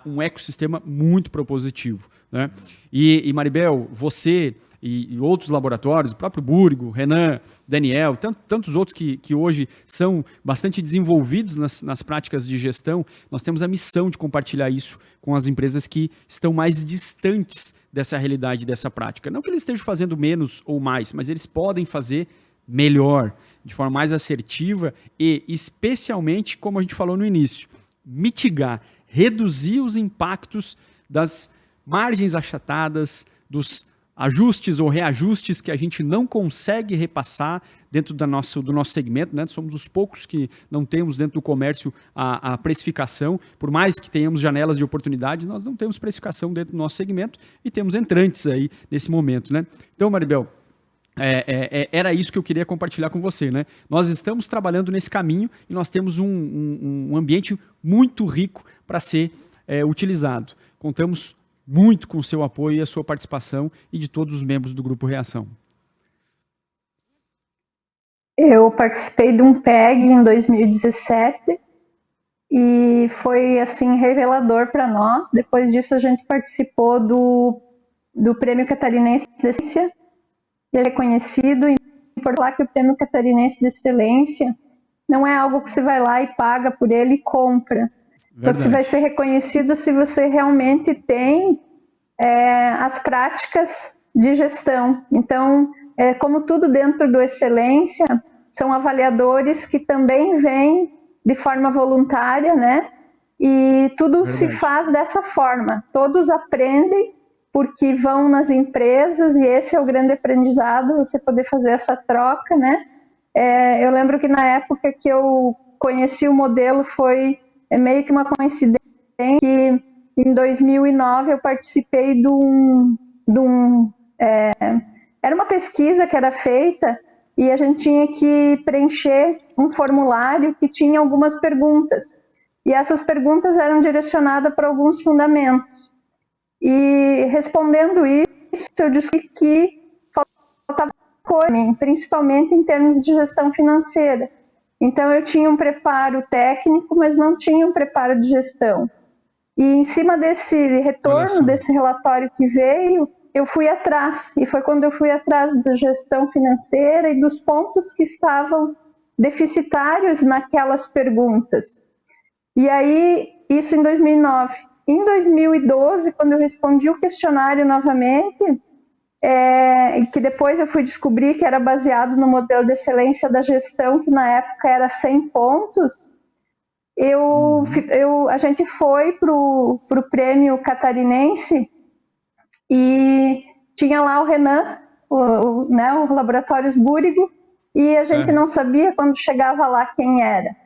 um ecossistema muito propositivo, né? E Maribel, você e outros laboratórios, o próprio Búrigo, Renan, Daniel, tantos outros que hoje são bastante desenvolvidos nas práticas de gestão, nós temos a missão de compartilhar isso com as empresas que estão mais distantes dessa realidade, dessa prática. Não que eles estejam fazendo menos ou mais, mas eles podem fazer melhor, de forma mais assertiva e, especialmente, como a gente falou no início, mitigar, reduzir os impactos das margens achatadas, dos ajustes ou reajustes que a gente não consegue repassar dentro do nosso segmento, né? Somos os poucos que não temos dentro do comércio a precificação, por mais que tenhamos janelas de oportunidade, nós não temos precificação dentro do nosso segmento e temos entrantes aí nesse momento, né? Então, Maribel, era isso que eu queria compartilhar com você, né? Nós estamos trabalhando nesse caminho e nós temos um ambiente muito rico para ser utilizado. Contamos muito com o seu apoio e a sua participação e de todos os membros do Grupo Reação. Eu participei de um PEG em 2017 e foi assim revelador para nós. Depois disso a gente participou do Prêmio Catarinense de Excelência, e é reconhecido, e por lá que o Prêmio Catarinense de Excelência não é algo que você vai lá e paga por ele e compra. Verdade. Você vai ser reconhecido se você realmente tem as práticas de gestão. Então, como tudo dentro do Excelência, são avaliadores que também vêm de forma voluntária, né? e tudo se Verdade. faz dessa forma. Todos aprendem porque vão nas empresas e esse é o grande aprendizado, você poder fazer essa troca, né? Eu lembro que na época que eu conheci o modelo foi meio que uma coincidência que em 2009 eu participei de era uma pesquisa que era feita e a gente tinha que preencher um formulário que tinha algumas perguntas. E essas perguntas eram direcionadas para alguns fundamentos. E respondendo isso, eu descobri que faltava coisa, principalmente em termos de gestão financeira. Então, eu tinha um preparo técnico, mas não tinha um preparo de gestão. E em cima desse retorno, desse relatório que veio, eu fui atrás. E foi quando eu fui atrás da gestão financeira e dos pontos que estavam deficitários naquelas perguntas. E aí, isso em 2009. Em 2012, quando eu respondi o questionário novamente, que depois eu fui descobrir que era baseado no modelo de excelência da gestão, que na época era 100 pontos, a gente foi para o prêmio catarinense e tinha lá o Renan, o Laboratórios Búrigo, e a gente não sabia quando chegava lá quem era.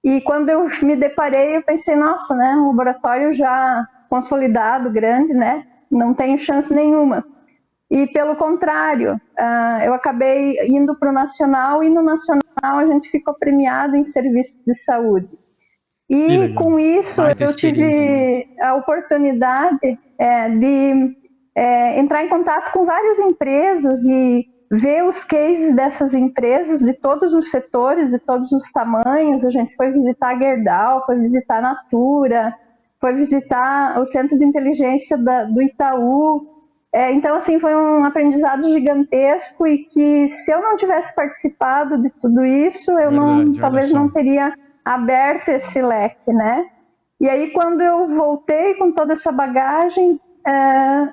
E quando eu me deparei, eu pensei, nossa, né, um laboratório já consolidado, grande, né, não tenho chance nenhuma. E pelo contrário, eu acabei indo para o Nacional e no Nacional a gente ficou premiado em serviços de saúde. E com isso eu tive a oportunidade de entrar em contato com várias empresas e ver os cases dessas empresas de todos os setores, de todos os tamanhos. A gente foi visitar a Gerdau, foi visitar a Natura, foi visitar o Centro de Inteligência do Itaú. Então, assim, foi um aprendizado gigantesco e que se eu não tivesse participado de tudo isso, eu talvez não teria aberto esse leque, né? E aí, quando eu voltei com toda essa bagagem,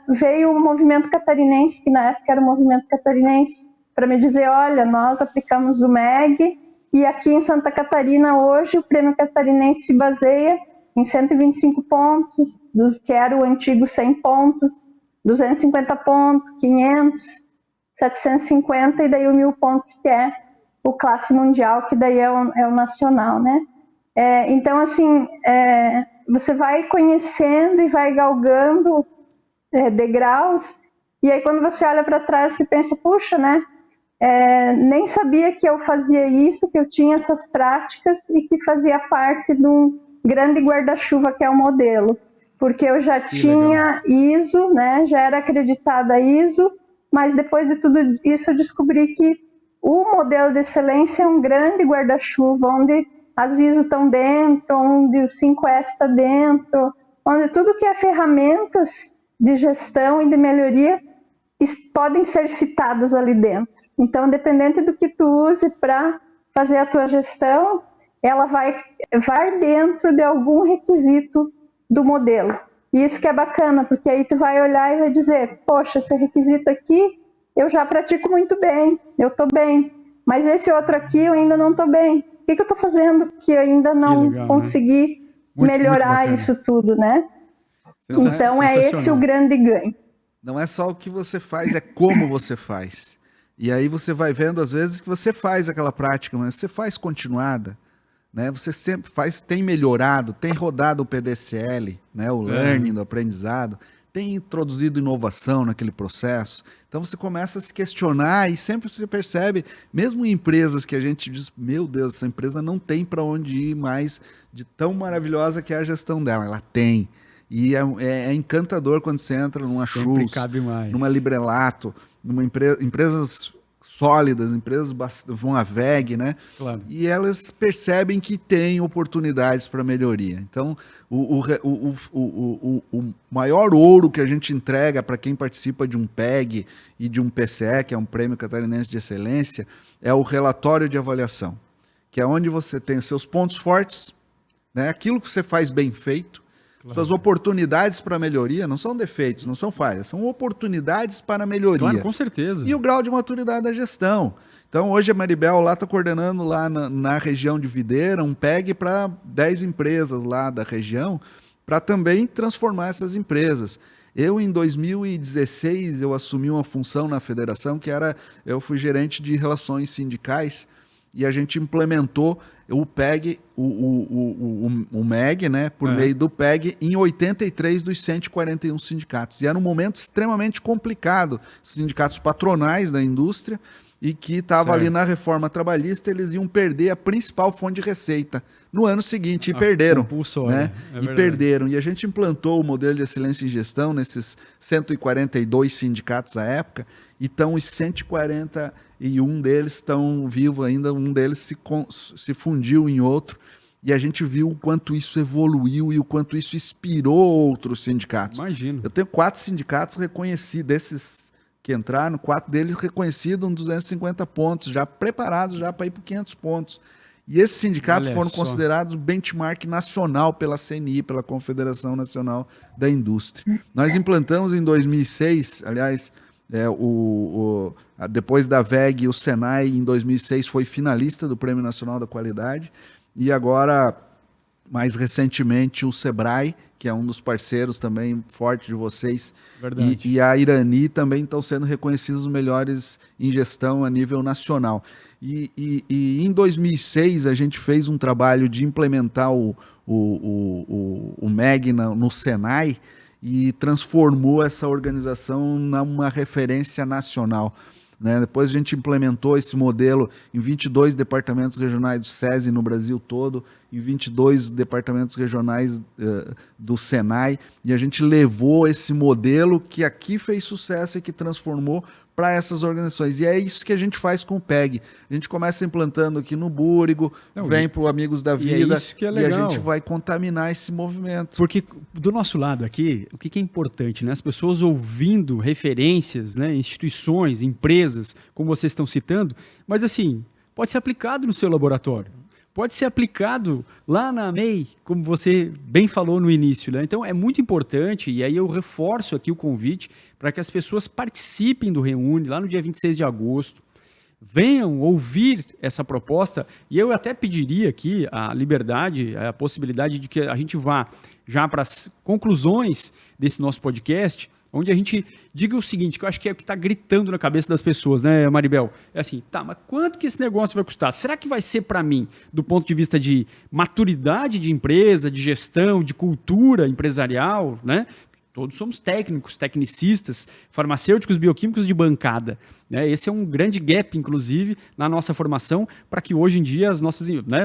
veio o Movimento Catarinense, que na época era o Movimento Catarinense, para me dizer, olha, nós aplicamos o MEG e aqui em Santa Catarina hoje o Prêmio Catarinense se baseia em 125 pontos, que era o antigo 100 pontos, 250 pontos, 500, 750 e daí o 1.000 pontos, que é o classe mundial, que daí é o nacional, né? Então, assim, você vai conhecendo e vai galgando degraus, e aí quando você olha para trás, você pensa, puxa, né? Nem sabia que eu fazia isso, que eu tinha essas práticas e que fazia parte de um grande guarda-chuva que é o modelo. Porque eu já tinha ISO, né? Já era acreditada ISO, mas depois de tudo isso eu descobri que o modelo de excelência é um grande guarda-chuva, onde as ISO estão dentro, onde o 5S está dentro, onde tudo que é ferramentas de gestão e de melhoria podem ser citadas ali dentro. Então, dependente do que tu use para fazer a tua gestão, ela vai dentro de algum requisito do modelo. E isso que é bacana, porque aí tu vai olhar e vai dizer, poxa, esse requisito aqui eu já pratico muito bem, eu estou bem, mas esse outro aqui eu ainda não estou bem. O que eu estou fazendo que eu ainda não consegui melhorar isso tudo, né? Então é esse o grande ganho. Não é só o que você faz, é como você faz. E aí você vai vendo às vezes que você faz aquela prática, mas você faz continuada, né? Você sempre faz, tem melhorado, tem rodado o PDCL, né? O learning, do aprendizado, tem introduzido inovação naquele processo. Então você começa a se questionar e sempre você percebe, mesmo em empresas que a gente diz, meu Deus, essa empresa não tem para onde ir mais de tão maravilhosa que é a gestão dela. Ela tem. E é encantador quando você entra numa Schultz, numa Librelato, numa empresas sólidas, empresas vão a VEG, né? Claro. E elas percebem que tem oportunidades para melhoria. Então, o maior ouro que a gente entrega para quem participa de um PEG e de um PCE, que é um Prêmio Catarinense de Excelência, é o relatório de avaliação, que é onde você tem os seus pontos fortes, né? Aquilo que você faz bem feito, Suas oportunidades para melhoria não são defeitos, não são falhas, são oportunidades para melhoria. Claro, com certeza. E o grau de maturidade da gestão. Então, hoje a Maribel lá está coordenando lá na região de Videira um PEG para 10 empresas lá da região, para também transformar essas empresas. Eu, em 2016, eu assumi uma função na federação eu fui gerente de relações sindicais e a gente implementou o PEG, o MEG, né, por meio do PEG, em 83 dos 141 sindicatos. E era um momento extremamente complicado, sindicatos patronais da indústria, e que estava ali na reforma trabalhista, eles iam perder a principal fonte de receita no ano seguinte, e perderam. Né? Perderam. E a gente implantou o modelo de excelência em gestão nesses 142 sindicatos à época, e então os 141 deles estão vivos ainda, um deles se fundiu em outro, e a gente viu o quanto isso evoluiu e o quanto isso inspirou outros sindicatos. Imagino. Eu tenho 4 sindicatos reconhecidos, desses que entraram, 4 deles reconhecidos em 250 pontos, já preparados já para ir para 500 pontos. E esses sindicatos foram considerados benchmark nacional pela CNI, pela Confederação Nacional da Indústria. Nós implantamos em 2006, aliás, depois da VEG, o Senai, em 2006, foi finalista do Prêmio Nacional da Qualidade, e agora, mais recentemente, o Sebrae, que é um dos parceiros também forte de vocês, e a Irani também estão sendo reconhecidos os melhores em gestão a nível nacional. E em 2006 a gente fez um trabalho de implementar o MEG no Senai e transformou essa organização numa referência nacional. Né? Depois a gente implementou esse modelo em 22 departamentos regionais do SESI no Brasil todo, em 22 departamentos regionais do Senai, e a gente levou esse modelo que aqui fez sucesso e que transformou para essas organizações. E é isso que a gente faz com o PEG. A gente começa implantando aqui no Búrigo, vem para o Amigos da Vida, e a gente vai contaminar esse movimento. Porque do nosso lado aqui, o que é importante, né? As pessoas ouvindo referências, né? Instituições, empresas, como vocês estão citando, mas assim, pode ser aplicado no seu laboratório. Pode ser aplicado lá na MEI, como você bem falou no início, né? Então é muito importante, e aí eu reforço aqui o convite para que as pessoas participem do Reúne lá no dia 26 de agosto, venham ouvir essa proposta, e eu até pediria aqui a liberdade, a possibilidade de que a gente vá já para as conclusões desse nosso podcast, onde a gente diga o seguinte, que eu acho que é o que está gritando na cabeça das pessoas, né, Maribel? É assim, tá, mas quanto que esse negócio vai custar? Será que vai ser para mim, do ponto de vista de maturidade de empresa, de gestão, de cultura empresarial, né? Todos somos técnicos, tecnicistas, farmacêuticos, bioquímicos de bancada. Né? Esse é um grande gap, inclusive, na nossa formação, para que hoje em dia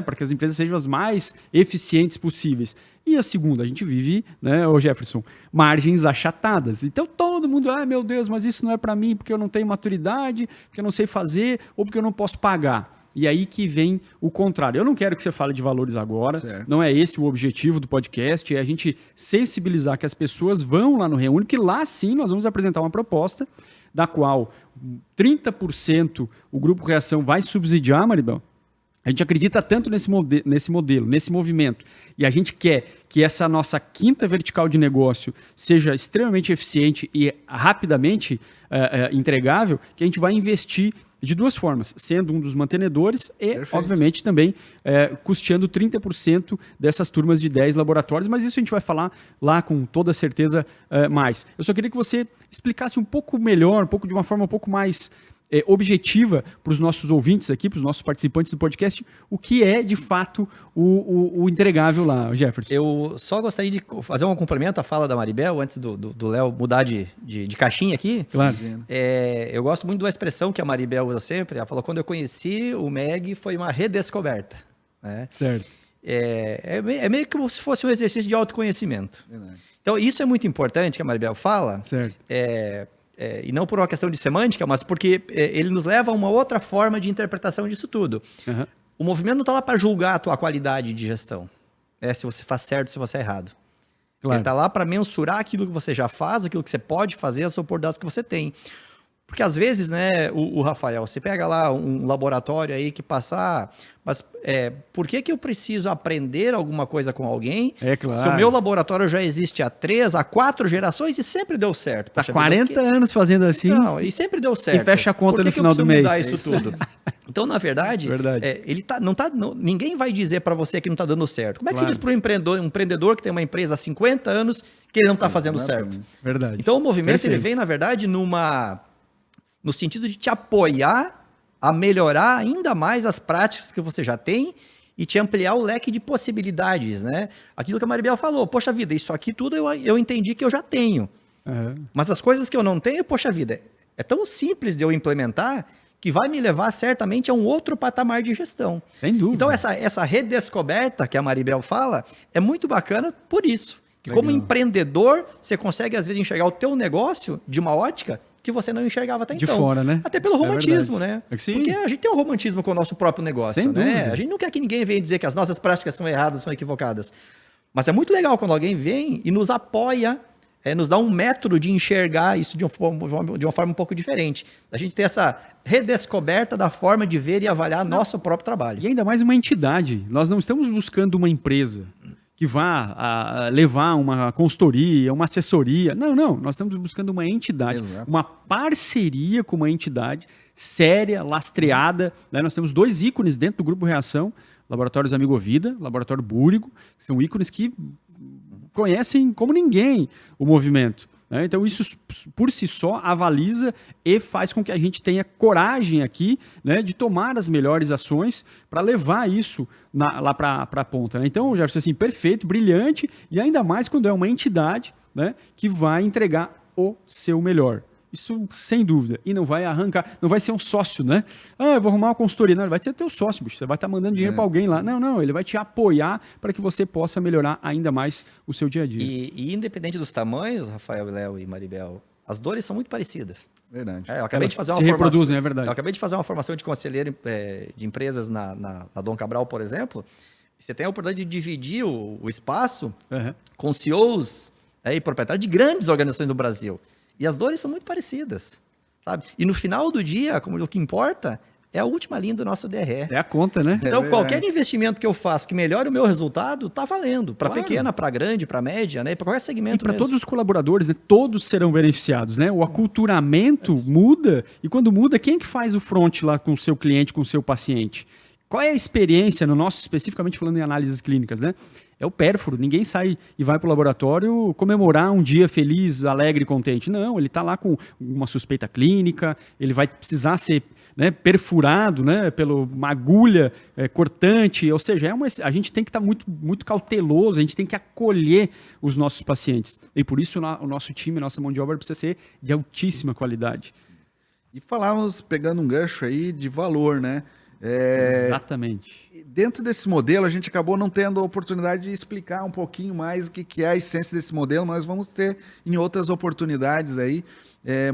para que as empresas sejam as mais eficientes possíveis. E a segunda, a gente vive, né, Jefferson, margens achatadas. Então todo mundo, meu Deus, mas isso não é para mim porque eu não tenho maturidade, porque eu não sei fazer ou porque eu não posso pagar. E aí que vem o contrário. Eu não quero que você fale de valores agora, certo. Não é esse o objetivo do podcast, é a gente sensibilizar que as pessoas vão lá no Reúne, que lá sim nós vamos apresentar uma proposta da qual 30% o Grupo Reação vai subsidiar, Maribel. A gente acredita tanto nesse modelo, nesse movimento, e a gente quer que essa nossa quinta vertical de negócio seja extremamente eficiente e rapidamente entregável, que a gente vai investir de duas formas, sendo um dos mantenedores e, perfeito, obviamente, também custeando 30% dessas turmas de 10 laboratórios, mas isso a gente vai falar lá com toda certeza mais. Eu só queria que você explicasse um pouco melhor, de uma forma um pouco mais objetiva para os nossos ouvintes aqui, para os nossos participantes do podcast, o que é, de fato, o entregável lá, Jefferson. Eu só gostaria de fazer um complemento à fala da Maribel, antes do Léo mudar de caixinha aqui. Claro. Eu gosto muito da expressão que a Maribel usa sempre. Ela falou, quando eu conheci o MEG, foi uma redescoberta. Né? Certo. É meio como se fosse um exercício de autoconhecimento. Verdade. Então, isso é muito importante que a Maribel fala. Certo. E não por uma questão de semântica, mas porque ele nos leva a uma outra forma de interpretação disso tudo. Uhum. O movimento não está lá para julgar a tua qualidade de gestão. Se você faz certo, se você é errado. Claro. Ele está lá para mensurar aquilo que você já faz, aquilo que você pode fazer, as oportunidades que você tem. Porque às vezes, né, o Rafael, você pega lá um laboratório aí que passa, mas por que eu preciso aprender alguma coisa com alguém? É claro. Se o meu laboratório já existe há 3, há 4 gerações e sempre deu certo. Tá 40 anos fazendo assim. Não, e sempre deu certo. E fecha a conta Por que no que final eu do preciso mês. mudar isso tudo? Então, na verdade, ninguém vai dizer para você que não está dando certo. Como é que Claro. você diz para um empreendedor que tem uma empresa há 50 anos que ele não está fazendo certo? Verdade. Então, o movimento ele Perfeito. vem, na verdade, no sentido de te apoiar a melhorar ainda mais as práticas que você já tem e te ampliar o leque de possibilidades, né? Aquilo que a Maribel falou, poxa vida, isso aqui tudo eu entendi que eu já tenho. Aham. Mas as coisas que eu não tenho, poxa vida, é tão simples de eu implementar que vai me levar certamente a um outro patamar de gestão. Sem dúvida. Então, essa redescoberta que a Maribel fala é muito bacana por isso. Que como Legal. empreendedor, você consegue, às vezes, enxergar o teu negócio de uma ótica que você não enxergava até De então. fora, né? Até pelo É romantismo, verdade. né? É que sim. Porque a gente tem um romantismo com o nosso próprio negócio, Sem né? dúvida. A gente não quer que ninguém venha dizer que as nossas práticas são erradas, são equivocadas. Mas é muito legal quando alguém vem e nos apoia, nos dá um método de enxergar isso de uma forma um pouco diferente. A gente ter essa redescoberta da forma de ver e avaliar nosso próprio trabalho. E ainda mais uma entidade. Nós não estamos buscando uma empresa que vá levar uma consultoria, uma assessoria. Não, não. Nós estamos buscando uma entidade, Exato. uma parceria com uma entidade séria, lastreada. Né? Nós temos 2 ícones dentro do Grupo Reação, Laboratórios Amigovida, Laboratório Búrigo, que são ícones que conhecem como ninguém o movimento. Né? Então, isso por si só avaliza e faz com que a gente tenha coragem aqui, né, de tomar as melhores ações para levar isso lá para a ponta. Né? Então, Jefferson, assim, perfeito, brilhante, e ainda mais quando é uma entidade, né, que vai entregar o seu melhor. Isso sem dúvida. E não vai arrancar, não vai ser um sócio, né? Ah, eu vou arrumar uma consultoria. Não, ele vai ser teu sócio, bicho. Você vai estar mandando dinheiro para alguém lá. Não, não, ele vai te apoiar para que você possa melhorar ainda mais o seu dia a dia. E independente dos tamanhos, Rafael, Léo e Maribel, as dores são muito parecidas. Verdade. Eu acabei Elas de fazer se uma reproduzem, é formação, verdade. Eu acabei de fazer uma formação de conselheiro de empresas na Dom Cabral, por exemplo. Você tem a oportunidade de dividir o espaço Uhum. com CEOs e proprietários de grandes organizações do Brasil. E as dores são muito parecidas, sabe? E no final do dia, o que importa é a última linha do nosso DRE. É a conta, né? Então, verdade. qualquer investimento que eu faço que melhore o meu resultado, tá valendo. Para Claro. pequena, para grande, para média, né? Para qualquer E segmento para mesmo. todos os colaboradores, né, todos serão beneficiados, né? O aculturamento muda, e quando muda, quem é que faz o front lá com o seu cliente, com o seu paciente? Qual é a experiência, no nosso, especificamente falando em análises clínicas, né? É o pérfuro. Ninguém sai e vai para o laboratório comemorar um dia feliz, alegre e contente. Não, ele está lá com uma suspeita clínica, ele vai precisar ser, né, perfurado, né, pela uma agulha cortante. Ou seja, a gente tem que estar muito, muito cauteloso, a gente tem que acolher os nossos pacientes. E por isso o nosso time, a nossa mão de obra precisa ser de altíssima qualidade. E falávamos, pegando um gancho aí, de valor, né? Exatamente. Dentro desse modelo, a gente acabou não tendo a oportunidade de explicar um pouquinho mais o que é a essência desse modelo. Nós vamos ter em outras oportunidades aí,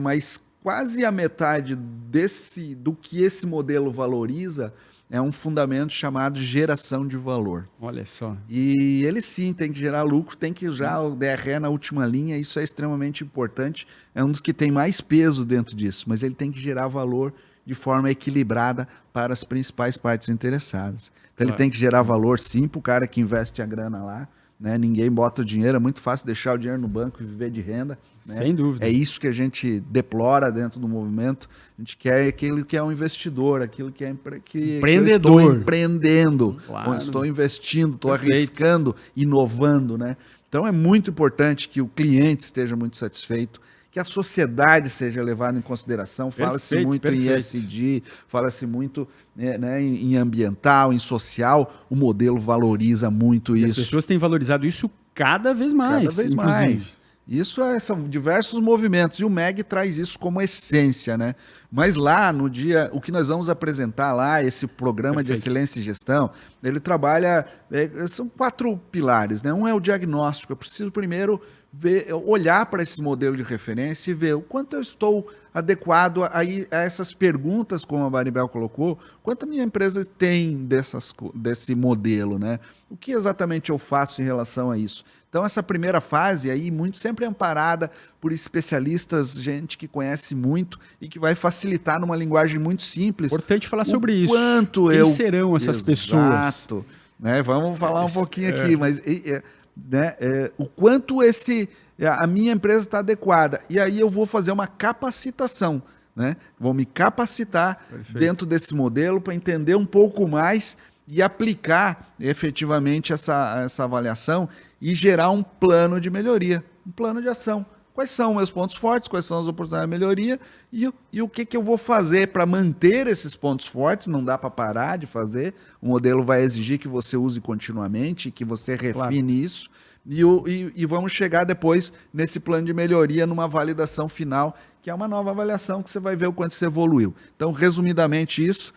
mas quase a metade do que esse modelo valoriza é um fundamento chamado geração de valor. Olha só. E ele sim tem que gerar lucro, tem que usar o DRE na última linha, isso é extremamente importante. É um dos que tem mais peso dentro disso, mas ele tem que gerar valor de forma equilibrada para as principais partes interessadas. Então ele tem que gerar valor sim para o cara que investe a grana lá, né? Ninguém bota o dinheiro, é muito fácil deixar o dinheiro no banco e viver de renda. Né? Sem dúvida. É isso que a gente deplora dentro do movimento. A gente quer aquilo que é um investidor, aquilo que é Empreendedor. eu estou empreendendo, Claro. estou investindo, estou Perfeito. arriscando, inovando, né? Então é muito importante que o cliente esteja muito satisfeito, que a sociedade seja levada em consideração. Fala-se Perfeito, muito em perfeito. ESG, fala-se muito né, em ambiental, em social. O modelo valoriza muito E as isso. pessoas têm valorizado isso cada vez mais. Cada vez inclusive. mais. Isso são diversos movimentos e o MEG traz isso como essência, né? Mas lá no dia, o que nós vamos apresentar lá, esse programa de Perfeito. excelência e gestão, ele trabalha, são 4 pilares, né? Um é o diagnóstico, eu preciso primeiro olhar para esse modelo de referência e ver o quanto eu estou adequado a essas perguntas, como a Maribel colocou, quanto a minha empresa tem desse modelo, né? O que exatamente eu faço em relação a isso? Então, essa primeira fase aí, muito sempre amparada por especialistas, gente que conhece muito e que vai facilitar numa linguagem muito simples. Importante falar sobre isso. Quem serão essas pessoas? Exato. Né? Vamos falar um pouquinho aqui, mas né, o quanto a minha empresa está adequada. E aí eu vou fazer uma capacitação. Né? Vou me capacitar dentro desse modelo para entender um pouco mais e aplicar efetivamente essa avaliação e gerar um plano de melhoria, um plano de ação. Quais são meus pontos fortes, quais são as oportunidades de melhoria e o que eu vou fazer para manter esses pontos fortes. Não dá para parar de fazer, o modelo vai exigir que você use continuamente, que você refine isso e vamos chegar depois nesse plano de melhoria numa validação final, que é uma nova avaliação que você vai ver o quanto você evoluiu. Então, resumidamente isso.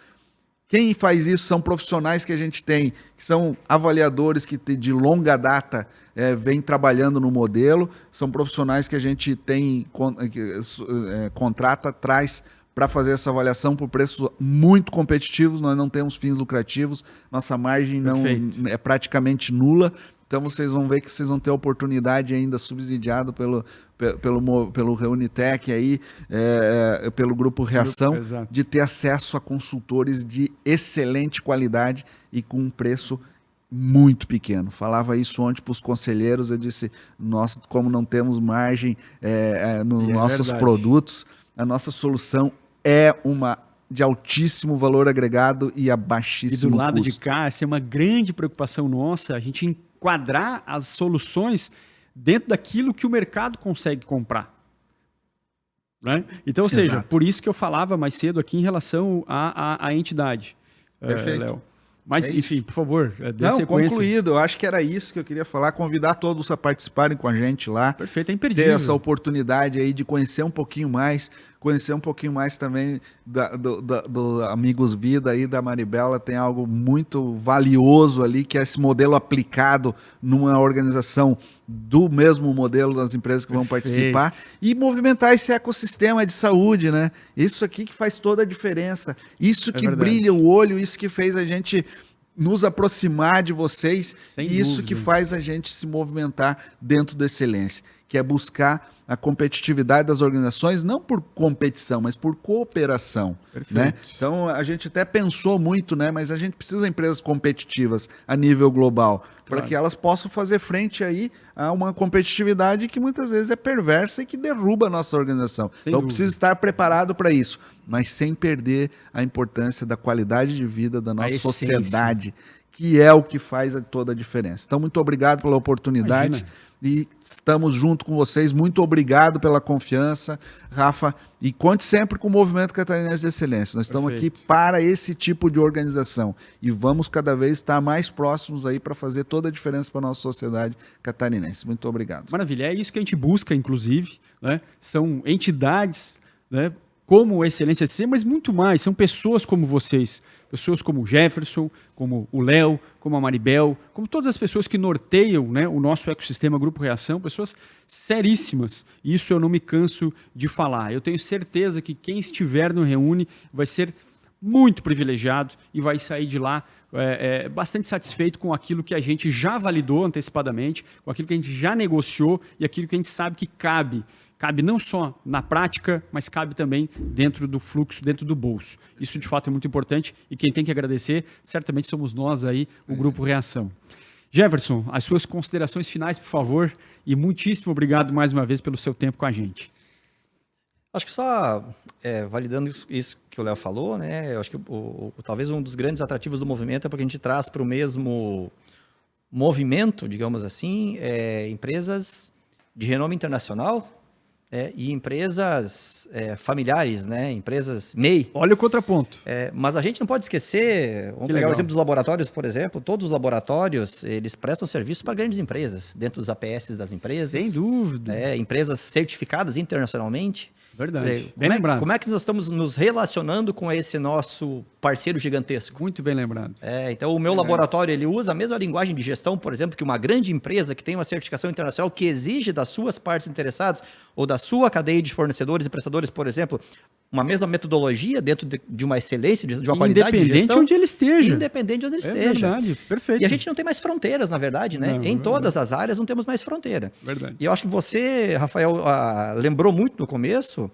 Quem faz isso são profissionais que a gente tem, que são avaliadores que de longa data vêm trabalhando no modelo, são profissionais que a gente tem, contrata, traz para fazer essa avaliação por preços muito competitivos, nós não temos fins lucrativos, nossa margem não é praticamente nula. Então vocês vão ver que vocês vão ter a oportunidade ainda subsidiado pelo Reunitec aí, pelo Grupo Reação, de ter acesso a consultores de excelente qualidade e com um preço muito pequeno. Falava isso ontem para os conselheiros, eu disse, nós, como não temos margem nos nossos produtos, a nossa solução é uma de altíssimo valor agregado e a baixíssimo custo. E do lado de cá, essa é uma grande preocupação nossa, a gente enquadrar as soluções dentro daquilo que o mercado consegue comprar. Né? Então, ou seja, por isso que eu falava mais cedo aqui em relação à entidade. Perfeito. Léo. Mas, enfim, por favor, dê sequência. Concluído. Eu acho que era isso que eu queria falar, convidar todos a participarem com a gente lá. Perfeito, é imperdível. Ter essa oportunidade aí de conhecer um pouquinho mais também do Amigos Vida aí da Maribel. Tem algo muito valioso ali, que é esse modelo aplicado numa organização do mesmo modelo das empresas que vão participar e movimentar esse ecossistema de saúde, né? Isso aqui que faz toda a diferença. Isso que brilha o olho, isso que fez a gente nos aproximar de vocês. Sem isso dúvida. Que faz a gente se movimentar dentro da excelência, que é buscar a competitividade das organizações, não por competição, mas por cooperação. Né? Então, a gente até pensou muito, né? Mas a gente precisa de empresas competitivas a nível global, para que elas possam fazer frente aí a uma competitividade que muitas vezes é perversa e que derruba a nossa organização. Então, precisa estar preparado para isso, mas sem perder a importância da qualidade de vida da nossa sociedade, que é o que faz toda a diferença. Então, muito obrigado pela oportunidade. Imagina. E estamos junto com vocês. Muito obrigado pela confiança, Rafa. E conte sempre com o Movimento Catarinense de Excelência. Nós estamos aqui para esse tipo de organização. E vamos cada vez estar mais próximos aí para fazer toda a diferença para a nossa sociedade catarinense. Muito obrigado. Maravilha. É isso que a gente busca, inclusive. Né? São entidades, né, como a Excelência SC, mas muito mais. São pessoas como vocês. Pessoas como o Jefferson, como o Léo, como a Maribel, como todas as pessoas que norteiam, né, o nosso ecossistema Grupo Reação, pessoas seríssimas. Isso eu não me canso de falar. Eu tenho certeza que quem estiver no Reúne vai ser muito privilegiado e vai sair de lá bastante satisfeito com aquilo que a gente já validou antecipadamente, com aquilo que a gente já negociou e aquilo que a gente sabe que cabe. Cabe não só na prática, mas cabe também dentro do fluxo, dentro do bolso. Isso, de fato, é muito importante e quem tem que agradecer, certamente somos nós aí, o Grupo Reação. Jefferson, as suas considerações finais, por favor, e muitíssimo obrigado mais uma vez pelo seu tempo com a gente. Acho que só validando isso que o Léo falou, né? Eu acho que talvez um dos grandes atrativos do movimento é porque a gente traz para o mesmo movimento, digamos assim, empresas de renome internacional, e empresas familiares, né? Empresas MEI. Olha o contraponto. Mas a gente não pode esquecer, vamos pegar o exemplo dos laboratórios, por exemplo, todos os laboratórios, eles prestam serviço para grandes empresas, dentro dos APS das empresas. Sem dúvida. Empresas certificadas internacionalmente. Verdade. Bem lembrado. Como é que nós estamos nos relacionando com esse nosso parceiro gigantesco? Muito bem lembrado. Então, o meu laboratório, ele usa a mesma linguagem de gestão, por exemplo, que uma grande empresa que tem uma certificação internacional que exige das suas partes interessadas ou da sua cadeia de fornecedores e prestadores, por exemplo, uma mesma metodologia dentro de uma excelência, de uma qualidade de Independente gestão. onde ele esteja. Independente de onde ele É esteja. verdade, perfeito. E a gente não tem mais fronteiras, na verdade, né? Não, Em todas as áreas não temos mais fronteira. Verdade. E eu acho que você, Rafael, lembrou muito no começo,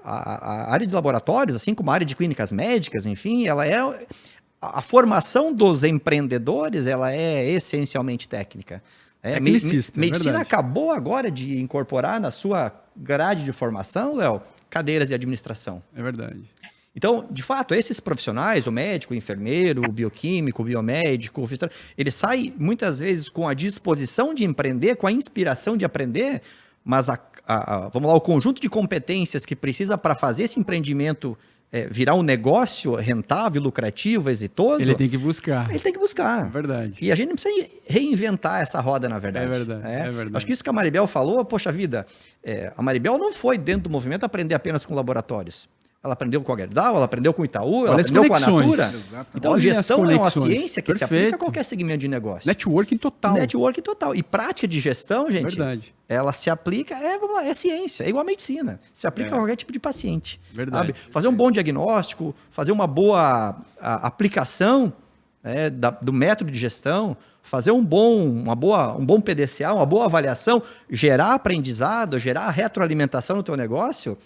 a área de laboratórios, assim como a área de clínicas médicas, enfim, ela é... A formação dos empreendedores, ela é essencialmente técnica. Tecnicista, Medicina verdade. acabou agora de incorporar na sua grade de formação, Léo, cadeiras de administração. É verdade. Então, de fato, esses profissionais, o médico, o enfermeiro, o bioquímico, o biomédico, ele sai muitas vezes com a disposição de empreender, com a inspiração de aprender, mas vamos lá, o conjunto de competências que precisa para fazer esse empreendimento virar um negócio rentável, lucrativo, exitoso. Ele tem que buscar. Ele tem que buscar. É verdade. E a gente não precisa reinventar essa roda, na verdade. É verdade, é verdade. Acho que isso que a Maribel falou, poxa vida, a Maribel não foi dentro do movimento aprender apenas com laboratórios. Ela aprendeu com a Gerdau, ela aprendeu com o Itaú, ela aprendeu com a Natura. Exatamente. Então, Olha gestão as é uma conexões. ciência que se Perfeito. aplica a qualquer segmento de negócio. Networking total. Networking total. E prática de gestão, gente, Verdade. ela se aplica, vamos lá, é ciência, é igual a medicina. Se aplica a qualquer tipo de paciente. Verdade. Sabe? Fazer um bom diagnóstico, fazer uma boa aplicação do método de gestão, fazer um bom PDCA, uma boa avaliação, gerar aprendizado, gerar retroalimentação no teu negócio,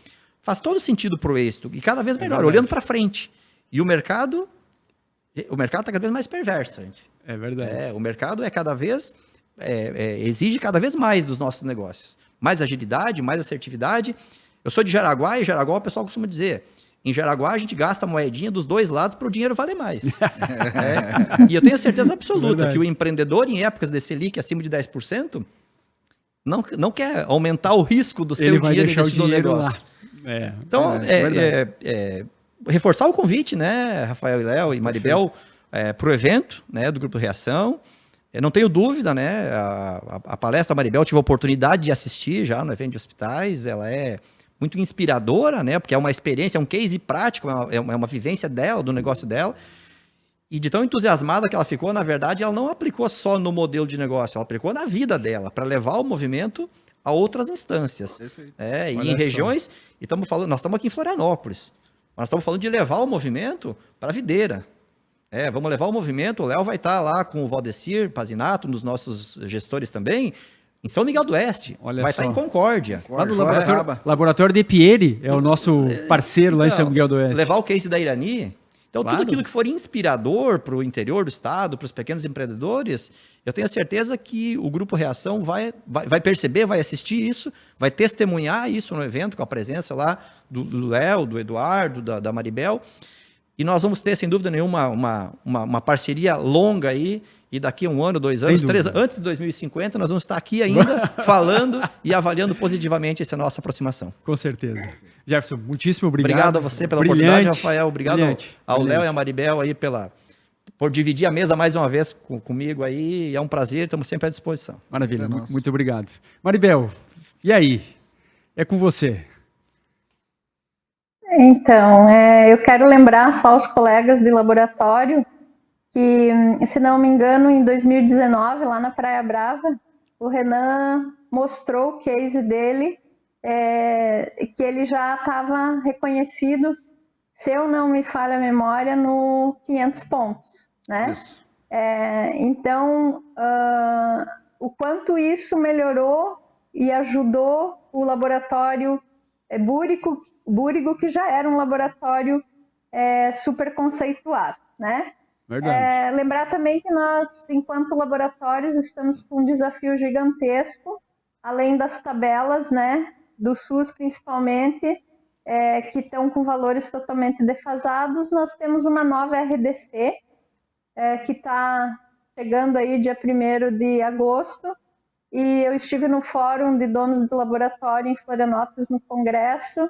faz todo sentido para o êxito. E cada vez melhor, olhando para frente. E o mercado está cada vez mais perverso, gente. É verdade. O mercado cada vez exige cada vez mais dos nossos negócios. Mais agilidade, mais assertividade. Eu sou de Jaraguá, e Jaraguá o pessoal costuma dizer, em Jaraguá a gente gasta a moedinha dos dois lados para o dinheiro valer mais. E eu tenho certeza absoluta Verdade. que o empreendedor em épocas de Selic acima de 10% não quer aumentar o risco do seu Ele vai dinheiro deixar o investido no dinheiro negócio. lá. Então, verdade. reforçar o convite, né, Rafael e Léo e Maribel, para o evento, né, do Grupo Reação. Eu não tenho dúvida, né, a palestra da Maribel, eu tive a oportunidade de assistir já no evento de hospitais, ela é muito inspiradora, né, porque é uma experiência, é um case prático, é uma vivência dela, do negócio dela. E de tão entusiasmada que ela ficou, na verdade, ela não aplicou só no modelo de negócio, ela aplicou na vida dela, para levar o movimento a outras instâncias. Perfeito. E Olha em só. regiões, nós estamos aqui em Florianópolis, nós estamos falando de levar o movimento para a Videira. Vamos levar o movimento, o Léo vai estar lá com o Valdecir Pazinato, nos nossos gestores também, em São Miguel do Oeste, Olha vai só. estar em Concórdia. Lá do Joaçaba. laboratório de Pieri, é o nosso parceiro lá em São Miguel do Oeste. Levar o case da Irani. Então, Claro. tudo aquilo que for inspirador para o interior do estado, para os pequenos empreendedores, eu tenho certeza que o Grupo Reação vai perceber, vai assistir isso, vai testemunhar isso no evento, com a presença lá do Léo, do Eduardo, da Maribel. E nós vamos ter, sem dúvida nenhuma, uma parceria longa aí, e daqui a 1 ano, 2 anos, Sem 3 dúvida. anos, antes de 2050, nós vamos estar aqui ainda falando e avaliando positivamente essa nossa aproximação. Com certeza. Jefferson, muitíssimo obrigado. Obrigado a você pela Brilhante, oportunidade, Rafael. Obrigado brilhante, ao Léo brilhante. e a Maribel aí por dividir a mesa mais uma vez comigo aí. É um prazer, estamos sempre à disposição. Maravilha, É nosso. muito obrigado. Maribel, e aí? É com você. Então, eu quero lembrar só aos colegas de laboratório que, se não me engano, em 2019, lá na Praia Brava, o Renan mostrou o case dele, que ele já estava reconhecido, se eu não me falha a memória, no 500 pontos, né? Isso. Então, o quanto isso melhorou e ajudou o laboratório Búrigo, que já era um laboratório super conceituado, né? Verdade. Lembrar também que nós, enquanto laboratórios, estamos com um desafio gigantesco, além das tabelas, né, do SUS principalmente, que estão com valores totalmente defasados. Nós temos uma nova RDC, que está chegando aí dia 1º de agosto, e eu estive no Fórum de Donos de Laboratório em Florianópolis, no Congresso,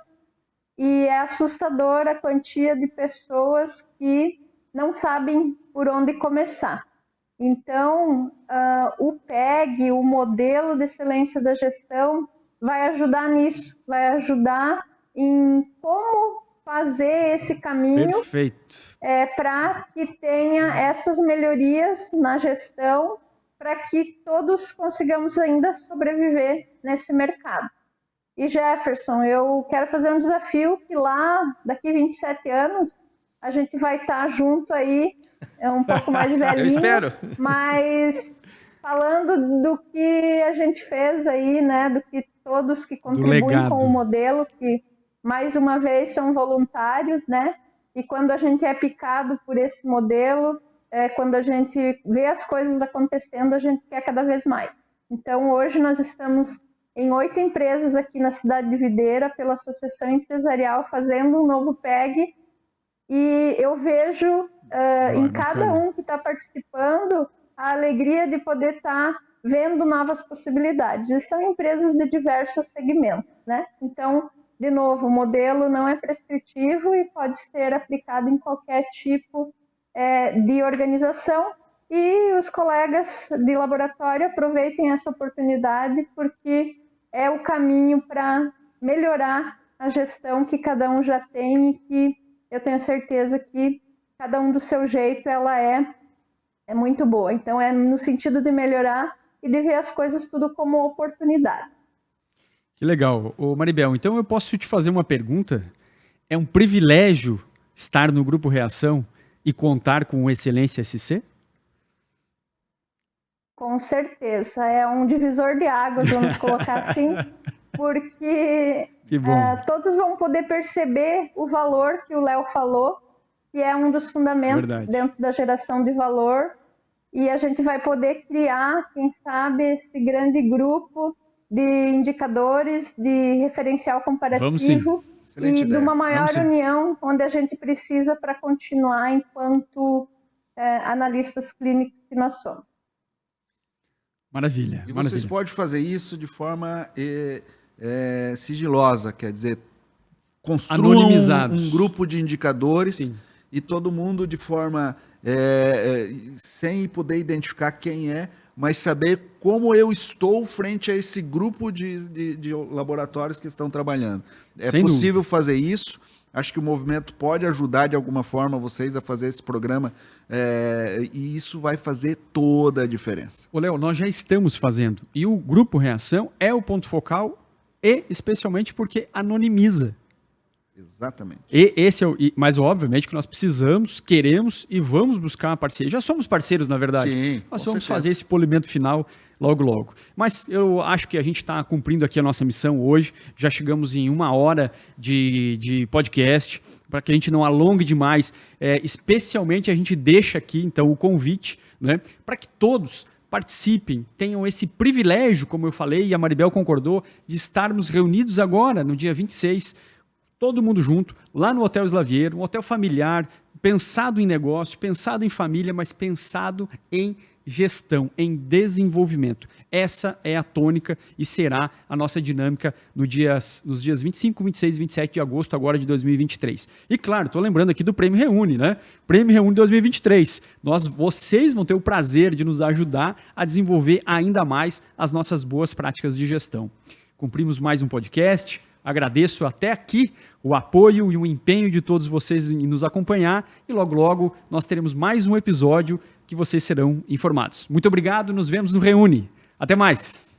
e é assustadora a quantia de pessoas que não sabem por onde começar. Então, o PEG, o modelo de excelência da gestão, vai ajudar nisso, vai ajudar em como fazer esse caminho para que tenha essas melhorias na gestão, para que todos consigamos ainda sobreviver nesse mercado. E Jefferson, eu quero fazer um desafio que lá, daqui 27 anos, a gente vai estar junto aí, um pouco mais velhinho. Eu espero. Mas falando do que a gente fez aí, né, do que todos que contribuem com o modelo, que mais uma vez são voluntários, né, e quando a gente é picado por esse modelo, quando a gente vê as coisas acontecendo, a gente quer cada vez mais. Então, hoje nós estamos em 8 empresas aqui na cidade de Videira, pela Associação Empresarial, fazendo um novo PEG, e eu vejo em cada um que está participando a alegria de poder estar vendo novas possibilidades. E são empresas de diversos segmentos, né? Então, de novo, o modelo não é prescritivo e pode ser aplicado em qualquer tipo de organização, e os colegas de laboratório aproveitem essa oportunidade, porque é o caminho para melhorar a gestão que cada um já tem e que eu tenho certeza que cada um do seu jeito ela é muito boa. Então é no sentido de melhorar e de ver as coisas tudo como oportunidade. Que legal. Ô Maribel, então eu posso te fazer uma pergunta? É um privilégio estar no Grupo Reação e contar com o Excelência SC? Com certeza. É um divisor de águas, vamos colocar assim, porque todos vão poder perceber o valor que o Léo falou, que é um dos fundamentos dentro da geração de valor, e a gente vai poder criar, quem sabe, esse grande grupo de indicadores, de referencial comparativo e de uma maior união, onde a gente precisa para continuar enquanto analistas clínicos que nós somos. Maravilha. E vocês podem fazer isso de forma sigilosa, quer dizer, construam um grupo de indicadores e todo mundo de forma sem poder identificar quem é, mas saber como eu estou frente a esse grupo de laboratórios que estão trabalhando. É possível fazer isso. Acho que o movimento pode ajudar de alguma forma vocês a fazer esse programa e isso vai fazer toda a diferença. Ô Léo, nós já estamos fazendo e o Grupo Reação é o ponto focal e especialmente porque anonimiza. Exatamente. Mas obviamente que nós precisamos, queremos e vamos buscar uma parceria. Já somos parceiros, na verdade. Sim, nós vamos fazer esse polimento final logo, logo. Mas eu acho que a gente está cumprindo aqui a nossa missão hoje. Já chegamos em 1 hora de podcast, para que a gente não alongue demais. Especialmente a gente deixa aqui, então, o convite, né, para que todos participem, tenham esse privilégio, como eu falei, e a Maribel concordou, de estarmos reunidos agora, no dia 26, todo mundo junto, lá no Hotel Slaviero, um hotel familiar, pensado em negócio, pensado em família, mas pensado em gestão, em desenvolvimento. Essa é a tônica e será a nossa dinâmica nos dias 25, 26 e 27 de agosto agora de 2023. E claro, estou lembrando aqui do Prêmio Reúne, né? Prêmio Reúne 2023. Vocês vão ter o prazer de nos ajudar a desenvolver ainda mais as nossas boas práticas de gestão. Cumprimos mais um podcast. Agradeço até aqui o apoio e o empenho de todos vocês em nos acompanhar e logo, logo nós teremos mais um episódio que vocês serão informados. Muito obrigado, nos vemos no Reúne. Até mais!